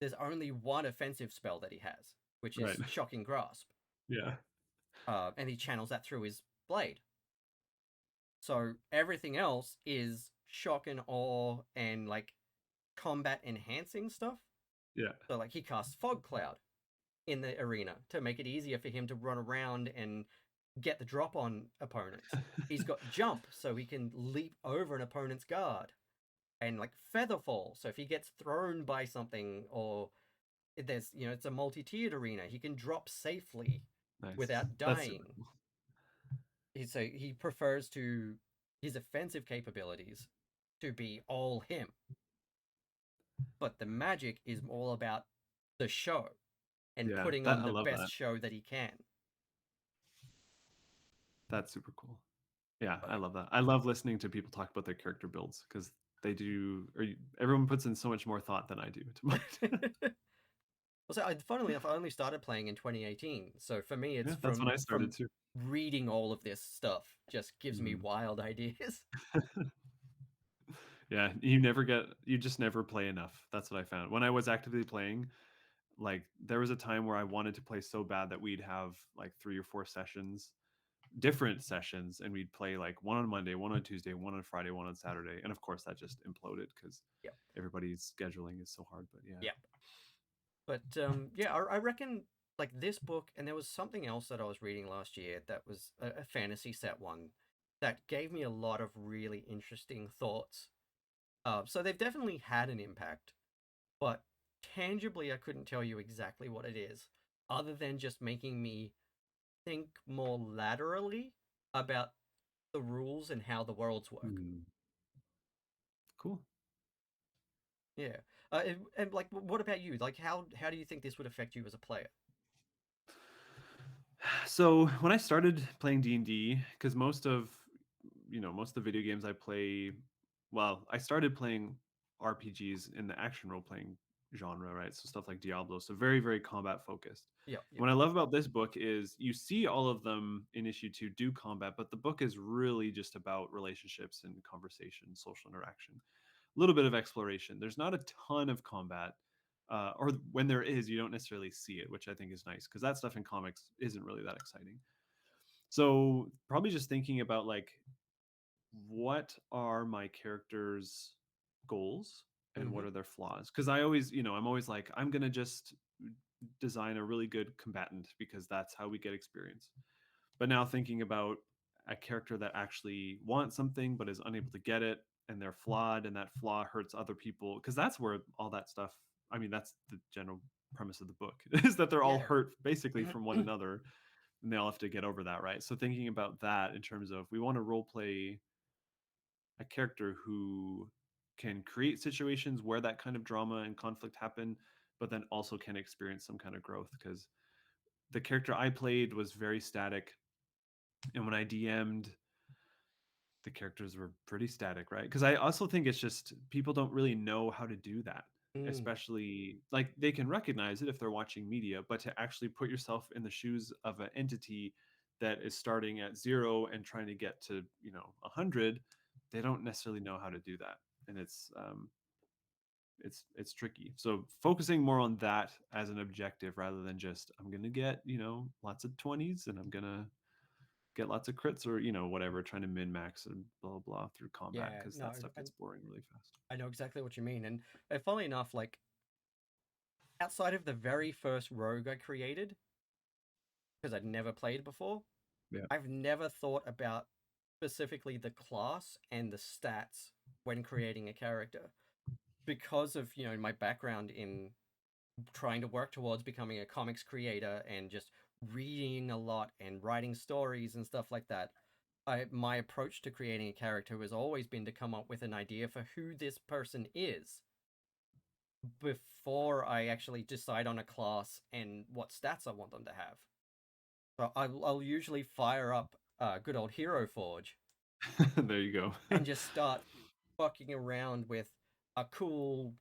there's only one offensive spell that he has, which Right. is Shocking Grasp. Yeah. And he channels that through his blade. So everything else is shock and awe and like combat enhancing stuff. Yeah. So, like, he casts Fog Cloud in the arena to make it easier for him to run around and get the drop on opponents. He's got Jump, so he can leap over an opponent's guard. And like Featherfall, so if he gets thrown by something or it's a multi-tiered arena, he can drop safely Nice. without That's super dying. cool. So he prefers to his offensive capabilities to be all him, but the magic is all about the show and Yeah. putting That on I the love best that. show that he can. That's super cool. Yeah, So, I love that. I love listening to people talk about their character builds because they do, everyone puts in so much more thought than I do to mine. funnily enough, I only started playing in 2018. So for me, it's Yeah, that's when I started from too. reading all of this stuff just gives me Mhm. wild ideas. Yeah, you just never play enough. That's what I found. When I was actively playing, like there was a time where I wanted to play so bad that we'd have like 3 or 4 sessions, different sessions, and we'd play like one on Monday, one on Tuesday, one on Friday, one on Saturday. And of course that just imploded because Yep. everybody's scheduling is so hard. But yeah. Yep. But yeah, I reckon like this book, and there was something else that I was reading last year that was a fantasy set one that gave me a lot of really interesting thoughts. So they've definitely had an impact, but tangibly, I couldn't tell you exactly what it is, other than just making me think more laterally about the rules and how the worlds work. Hmm. Cool. Yeah. And like, what about you? Like, how do you think this would affect you as a player? So when I started playing D&D, because most of the video games I play, well, I started playing RPGs in the action role playing genre, right? So stuff like Diablo, so very, very combat focused. Yep. Yep. What I love about this book is you see all of them in issue 2 do combat, but the book is really just about relationships and conversation, social interaction, a little bit of exploration. There's not a ton of combat, or when there is, you don't necessarily see it, which I think is nice because that stuff in comics isn't really that exciting. So probably just thinking about like what are my characters' goals and what Mm-hmm. are their flaws? Because I always, I'm always like, I'm gonna just design a really good combatant because that's how we get experience. But now thinking about a character that actually wants something but is unable to get it, and they're flawed, and that flaw hurts other people, because that's where all that stuff. I mean, that's the general premise of the book is that they're all Yeah. hurt basically from one another, and they all have to get over that, right? So thinking about that in terms of we want to role play a character who can create situations where that kind of drama and conflict happen, but then also can experience some kind of growth, because the character I played was very static, and when I DM'd, the characters were pretty static, right? Because I also think it's just people don't really know how to do that. Mm. Especially like they can recognize it if they're watching media, but to actually put yourself in the shoes of an entity that is starting at 0 and trying to get to 100, they don't necessarily know how to do that, and it's tricky. So focusing more on that as an objective rather than just I'm gonna get lots of 20s and I'm gonna get lots of crits, or whatever, trying to min max and blah blah blah through combat, Yeah, because no, that stuff gets boring really fast. I know exactly what you mean. And funnily enough, like outside of the very first rogue I created, because I'd never played before, Yeah. I've never thought about specifically the class and the stats when creating a character because of, my background in trying to work towards becoming a comics creator and just reading a lot and writing stories and stuff like that. My approach to creating a character has always been to come up with an idea for who this person is before I actually decide on a class and what stats I want them to have. So I'll usually fire up good old Hero Forge There you go. and just start fucking around with a cool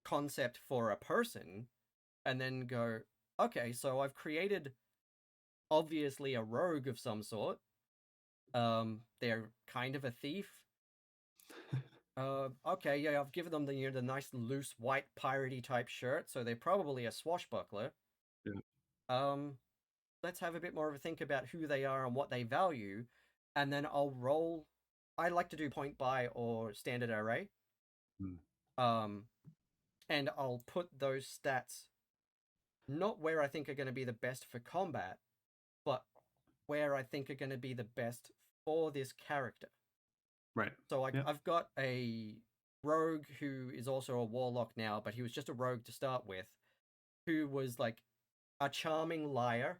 concept for a person and then go, okay, so I've created obviously a rogue of some sort. They're kind of a thief. Okay, yeah, I've given them the nice loose white piratey type shirt, so they're probably a swashbuckler. Yeah. Um, let's have a bit more of a think about who they are and what they value, and then I'll roll. I like to do point buy or standard array. Mm. Um, and I'll put those stats not where I think are going to be the best for combat, but where I think are going to be the best for this character. Right. So Yeah. I've got a rogue who is also a warlock now, but he was just a rogue to start with, who was like a charming liar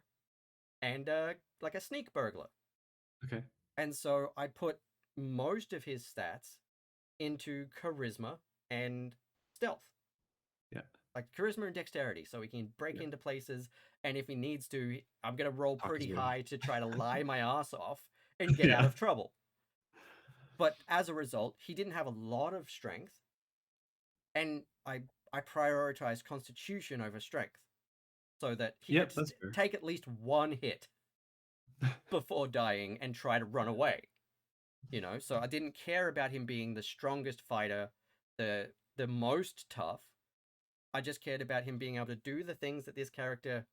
and like a sneak burglar. Okay. And so I put most of his stats into charisma and stealth, Yeah. like charisma and dexterity, so he can break Yeah. into places. And if he needs to, I'm gonna roll Talk his pretty way out. high to try to lie my ass off and get out Yeah. of trouble. But as a result, he didn't have a lot of strength, and I prioritized constitution over strength, so that he could Yep. That's fair. take at least one hit before dying and try to run away. So I didn't care about him being the strongest fighter, the most tough. I just cared about him being able to do the things that this character's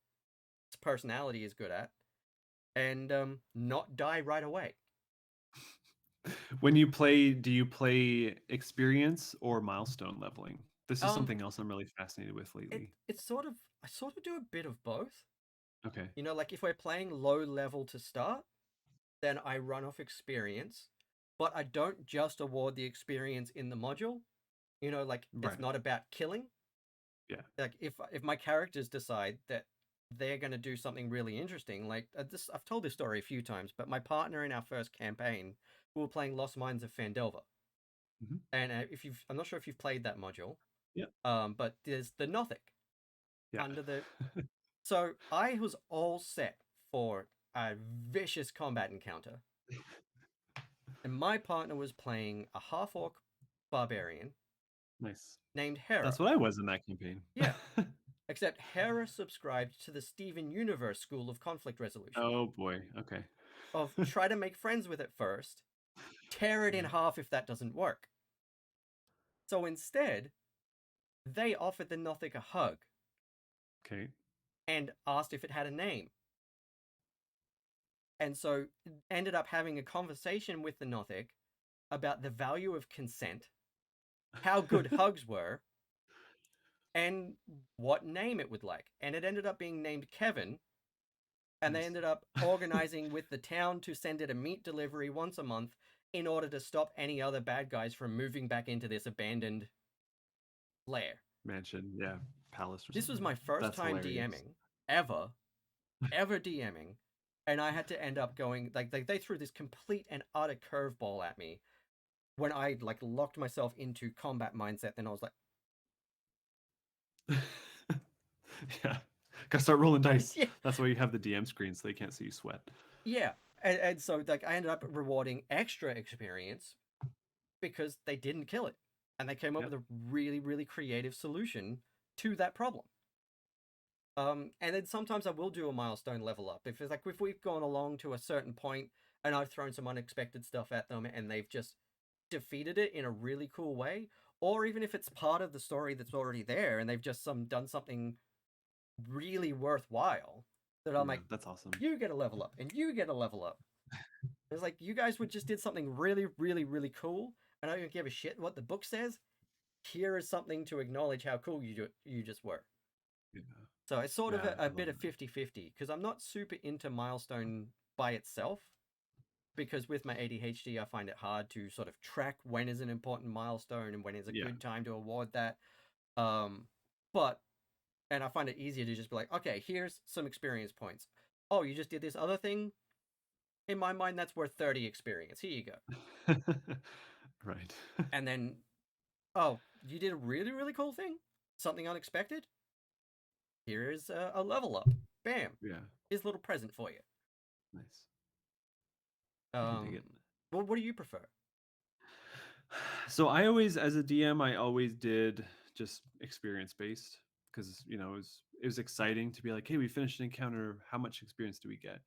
personality is good at, and not die right away. When you play, do you play experience or milestone leveling? This is Um, something else I'm really fascinated with it lately. it's sort of I sort of do a bit of both. Okay. Like if we're playing low level to start, then I run off experience, but I don't just award the experience in the module. Like it's Right. not about killing. Yeah. Like if my characters decide that they're going to do something really interesting, like this, I've told this story a few times, but my partner in our first campaign, we were playing Lost Mines of Fandelver, Hmm. and I'm not sure if you've played that module, Yeah. but there's the Nothic Yeah. under the. So I was all set for a vicious combat encounter, and my partner was playing a half orc barbarian Nice. named Hera. That's what I was in that campaign. Yeah, except Hera subscribed to the Steven Universe school of conflict resolution. Oh boy. Okay. Of try to make friends with it first, tear it in Yeah. half if that doesn't work. So instead, they offered the Nothic a hug Okay. and asked if it had a name. And so ended up having a conversation with the Nothic about the value of consent, how good hugs were, and what name it would like. And it ended up being named Kevin, and they Nice. ended up organizing with the town to send it a meat delivery once a month in order to stop any other bad guys from moving back into this abandoned lair. Mansion, yeah, palace or This was something. my first That's time hilarious. DMing ever, ever DMing, and I had to end up going like they threw this complete and utter curveball at me when I like locked myself into combat mindset. Then I was like, Yeah, gotta start rolling dice. yeah, That's why you have the DM screen so they can't see you sweat. yeah, and so like I ended up rewarding extra experience because they didn't kill it, and they came up Yep. with a really really creative solution to that problem. And then sometimes I will do a milestone level up if it's like if we've gone along to a certain point and I've thrown some unexpected stuff at them and they've just defeated it in a really cool way, or even if it's part of the story that's already there and they've just done something really worthwhile, that I'm Yeah, like, that's awesome. you get a level up and you get a level up. It's like you guys would just did something really, really, really cool, and I don't give a shit what the book says. Here is something to acknowledge how cool you just were. Yeah, So it's sort of yeah, a I love bit of that. 50-50 because I'm not super into milestone by itself, because with my ADHD I find it hard to sort of track when is an important milestone and when is a Yeah. good time to award that. Um, but and I find it easier to just be like, okay, here's some experience points. Oh, you just did this other thing. In my mind, that's worth 30 experience. Here you go. Right. And then, oh, you did a really really cool thing, something unexpected. Here is a level up. Bam. Yeah, Here's a little present for you. nice. I can dig Um, it. well, what do you prefer? So I always, as a DM, I always did just experience based because it was exciting to be like, hey, we finished an encounter. How much experience do we get?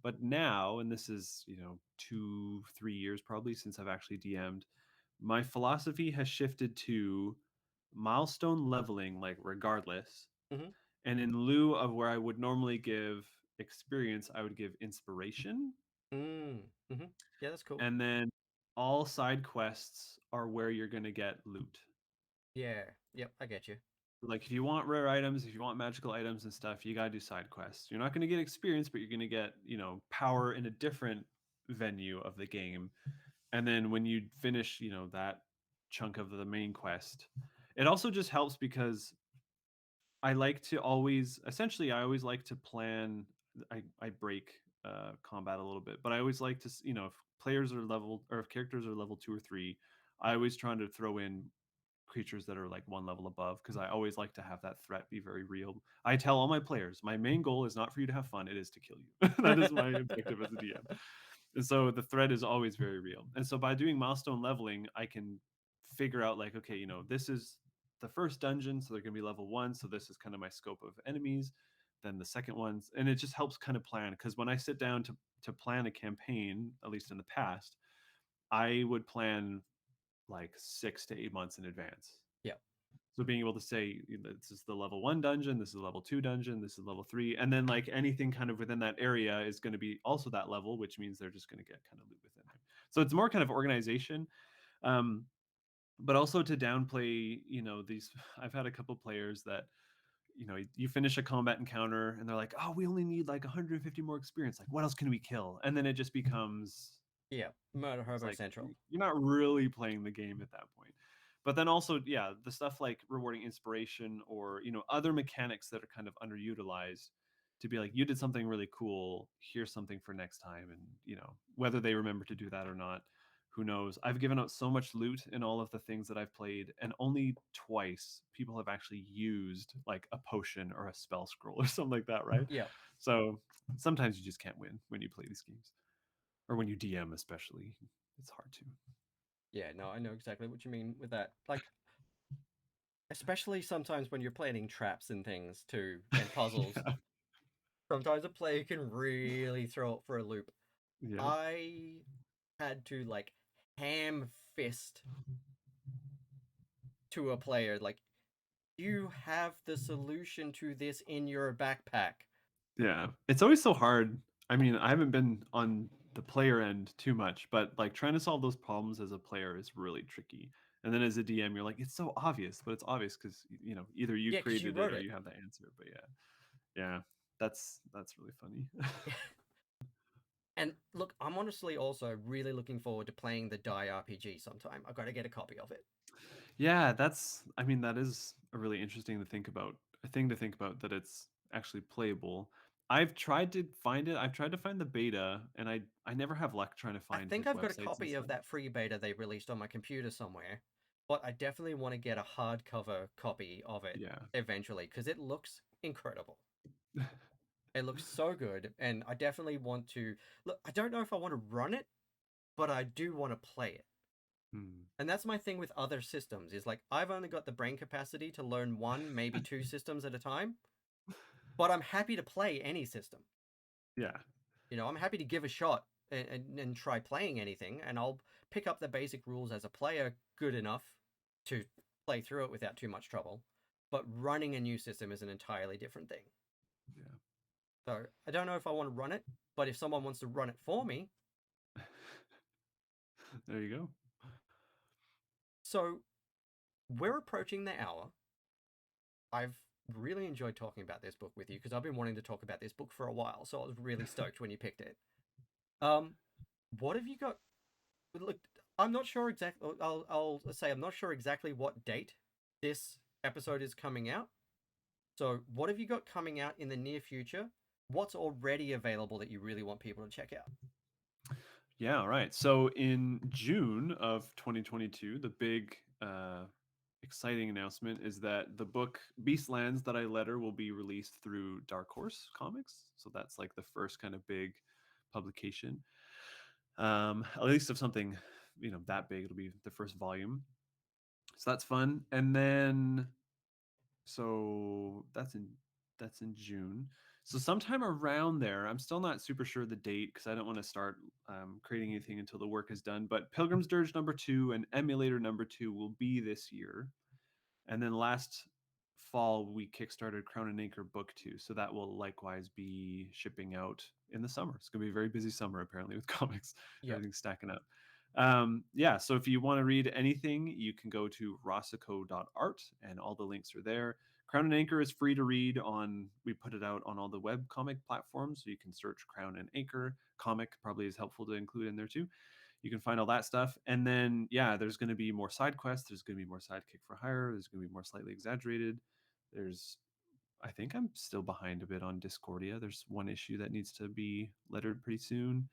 But now, and this is 2-3 years probably since I've actually DM'd, my philosophy has shifted to milestone leveling, like regardless. Mm-hmm. And in lieu of where I would normally give experience, I would give inspiration. Mm-hmm. Yeah, that's cool. And then all side quests are where you're going to get loot. Yeah. Yep, I get you. Like if you want rare items, if you want magical items and stuff, you got to do side quests. You're not going to get experience, but you're going to get, power in a different venue of the game. And then when you finish, that chunk of the main quest, it also just helps because I like to always, essentially, I always like to plan. I break combat a little bit, but I always like to, if players are leveled or if characters are level 2 or 3, I always trying to throw in creatures that are like one level above because I always like to have that threat be very real. I tell all my players, my main goal is not for you to have fun; it is to kill you. That is my objective as a DM. And so the threat is always very real. And so by doing milestone leveling, I can figure out like, okay, this is the first dungeon, so they're going to be level 1, so this is kind of my scope of enemies. Then the second ones, and it just helps kind of plan because when I sit down to plan a campaign, at least in the past, I would plan like 6 to 8 months in advance. Yeah. So being able to say this is the level 1 dungeon, this is the level 2 dungeon, this is level 3, and then like anything kind of within that area is going to be also that level, which means they're just going to get kind of loot within there. So it's more kind of organization, um, but also to downplay. These I've had a couple players that you finish a combat encounter and they're like, oh, we only need like 150 more experience. Like, what else can we kill? And then it just becomes Yeah. Murder it's Hobo like Central. you're not really playing the game at that point. But then also, yeah, the stuff like rewarding inspiration or other mechanics that are kind of underutilized to be like, you did something really cool. Here's something for next time, and whether they remember to do that or not, who knows? I've given out so much loot in all of the things that I've played, and only twice people have actually used like a potion or a spell scroll or something like that, right? Yeah. So sometimes you just can't win when you play these games or when you DM, especially. It's hard to. Yeah, no, I know exactly what you mean with that. Like, especially sometimes when you're planning traps and things too, and puzzles. Yeah. Sometimes a player can really throw it for a loop. Yeah. I had to like ham fist to a player, like, you have the solution to this in your backpack. Yeah. It's always so hard. I mean, I haven't been on the player end too much, but like trying to solve those problems as a player is really tricky. And then as a DM, you're like, it's so obvious, but it's obvious because either you Yeah, because you created it wrote or it. you have the answer. But yeah, that's really funny. And look, I'm honestly also really looking forward to playing the Die RPG sometime. I've got to get a copy of it. Yeah, that is a really interesting to think about, a thing to think about, that it's actually playable. I've tried to find it. I've tried to find the beta, and I never have luck trying to I find think his I've got a websites and copy of stuff. that free beta they released on my computer somewhere, but I definitely want to get a hardcover copy of it Yeah. eventually because it looks incredible. It looks so good, and I definitely want to look. I don't know if I want to run it, but I do want to play it. Hmm. And that's my thing with other systems is like I've only got the brain capacity to learn one, maybe two systems at a time, but I'm happy to play any system. Yeah. I'm happy to give a shot and try playing anything, and I'll pick up the basic rules as a player good enough to play through it without too much trouble. But running a new system is an entirely different thing. Yeah. So I don't know if I want to run it, but if someone wants to run it for me, There you go. so we're approaching the hour. I've really enjoyed talking about this book with you because I've been wanting to talk about this book for a while, so I was really stoked when you picked it. Um, what have you got? Look, I'm not sure exactly. I'll say I'm not sure exactly what date this episode is coming out. So, what have you got coming out in the near future? What's already available that you really want people to check out? Yeah, all right. So in June of 2022, the big exciting announcement is that the book Beastlands that I letter will be released through Dark Horse Comics. So that's like the first kind of big publication. At least of something, that big. It'll be the first volume. So that's fun. And then so that's in June. So sometime around there, I'm still not super sure the date because I don't want to start creating anything until the work is done. But Pilgrim's Dirge #2 and Emulator #2 will be this year. And then last fall we kickstarted Crown and Anchor Book 2, so that will likewise be shipping out in the summer. It's going to be a very busy summer apparently with comics. Yep, Everything's stacking up. Yeah, so if you want to read anything, you can go to racicot.art and all the links are there. Crown and Anchor is free to read on, we put it out on all the web comic platforms, so you can search Crown and Anchor. Comic probably is helpful to include in there too. You can find all that stuff. And then, yeah, there's going to be more side quests. There's going to be more sidekick for hire. There's going to be more slightly exaggerated. There's, I think I'm still behind a bit on Discordia. There's one issue that needs to be lettered pretty soon.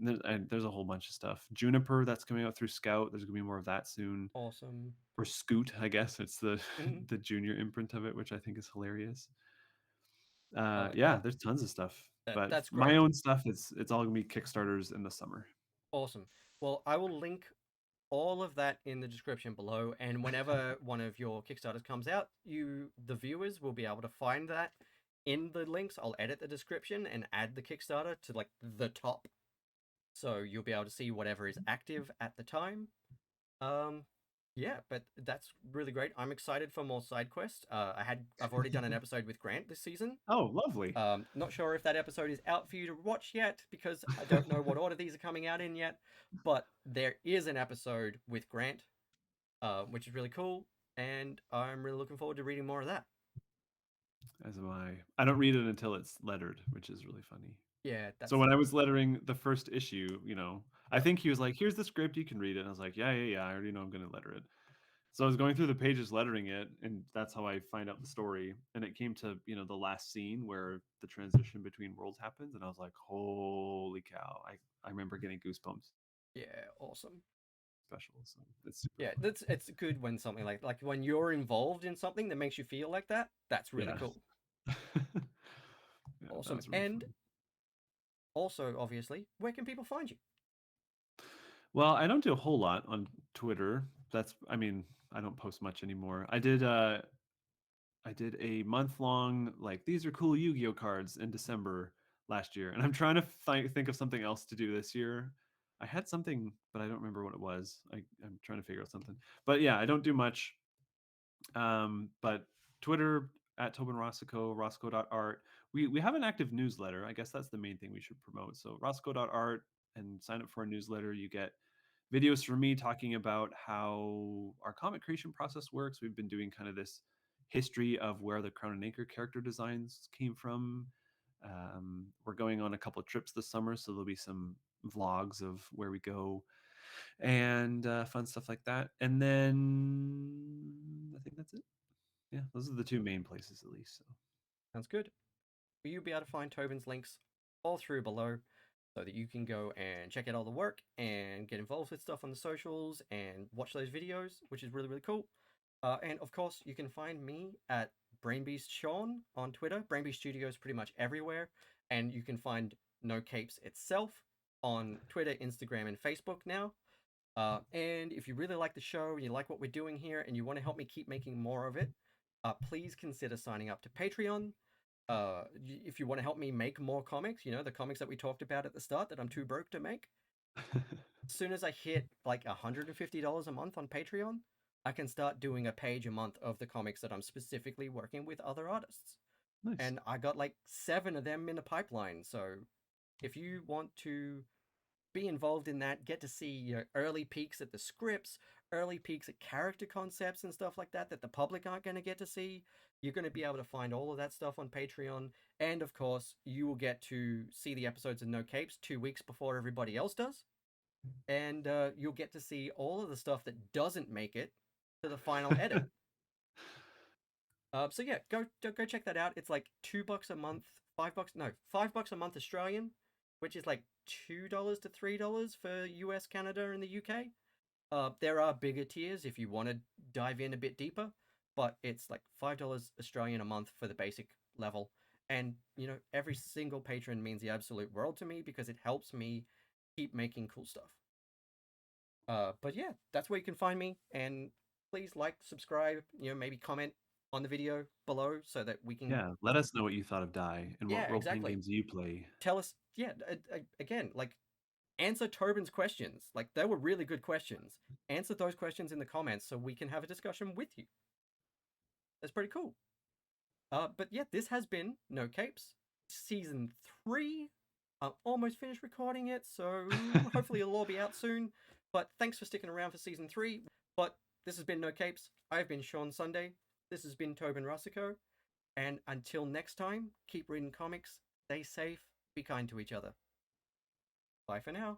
And there's a whole bunch of stuff. Juniper, that's coming out through Scout. There's going to be more of that soon. awesome. Or Scoot, I guess. It's the Mhm. the junior imprint of it, which I think is hilarious. Oh, Yeah, there's tons of stuff. But that's my great. own stuff, it's all gonna be Kickstarters in the summer. Awesome. Well, I will link all of that in the description below, and whenever one of your Kickstarters comes out, the viewers, will be able to find that in the links. I'll edit the description and add the Kickstarter to like the top, so you'll be able to see whatever is active at the time. Um, yeah, but that's really great. I'm excited for more side quests. I've already done an episode with Grant this season. Oh, lovely. Not sure if that episode is out for you to watch yet because I don't know what order these are coming out in yet. But there is an episode with Grant, which is really cool, and I'm really looking forward to reading more of that. As am I. I don't read it until it's lettered, which is really funny. Yeah, So that's when I was lettering the first issue, I yep. think he was like, "Here's the script, you can read it." And I was like, "Yeah, yeah, yeah. I already know I'm going to letter it." So I was going through the pages lettering it, and that's how I find out the story. And it came to the last scene where the transition between worlds happens, and I was like, "Holy cow!" I remember getting goosebumps. Yeah, awesome. Special, so it's super Yeah, fun. that's it's good when something like when you're involved in something that makes you feel like that. That's really Yeah. cool. Yeah, that Awesome. was really And fun. also, obviously, where can people find you? Well, I don't do a whole lot on Twitter. I mean, I don't post much anymore. I did a month long, like, these are cool Yu-Gi-Oh cards in December last year, and I'm trying to think of something else to do this year. I had something, but I don't remember what it was. I'm trying to figure out something. But yeah, I don't do much. But Twitter at Toben Racicot, Roscoe.art. We have an active newsletter. I guess that's the main thing we should promote. So Roscoe.art, and sign up for our newsletter. You get videos from me talking about how our comic creation process works. We've been doing kind of this history of where the Crown and Anchor character designs came from. We're going on a couple of trips this summer, so there'll be some vlogs of where we go and fun stuff like that. And then I think that's it. Yeah, those are the two main places at least. So. Sounds good. You'll be able to find Toben's links all through below so that you can go and check out all the work and get involved with stuff on the socials and watch those videos, which is really, really cool. And of course, you can find me at BrainBeast Sean on Twitter. BrainBeast Studios pretty much everywhere. And you can find No Capes itself on Twitter, Instagram, and Facebook now. And if you really like the show and you like what we're doing here and you want to help me keep making more of it, please consider signing up to Patreon. If you want to help me make more comics, the comics that we talked about at the start that I'm too broke to make, as soon as I hit like $150 a month on Patreon, I can start doing a page a month of the comics that I'm specifically working with other artists. Nice. And I got like 7 of them in the pipeline. So if you want to be involved in that, get to see early peeks at the scripts, early peeks at character concepts and stuff like that the public aren't going to get to see. You're going to be able to find all of that stuff on Patreon. And of course, you will get to see the episodes of No Capes 2 weeks before everybody else does. And you'll get to see all of the stuff that doesn't make it to the final edit. So yeah, go check that out. It's like $2 a month, $5 a month Australian, which is like $2 to $3 for US, Canada, and the UK. There are bigger tiers if you want to dive in a bit deeper, but it's like $5 Australian a month for the basic level. And every single patron means the absolute world to me because it helps me keep making cool stuff. But yeah, that's where you can find me. And please like, subscribe, maybe comment on the video below so that we can. Yeah, let us know what you thought of Die and what Yeah, role-playing exactly. games you play. Tell us, yeah, again, like, answer Toben's questions. Like, they were really good questions. Answer those questions in the comments so we can have a discussion with you. That's pretty cool. But yeah, this has been No Capes, Season 3. I'm almost finished recording it, so hopefully it'll all be out soon. But thanks for sticking around for Season 3. But this has been No Capes. I've been Sean Sunday. This has been Toben Racicot. And until next time, keep reading comics, stay safe, be kind to each other. Bye for now.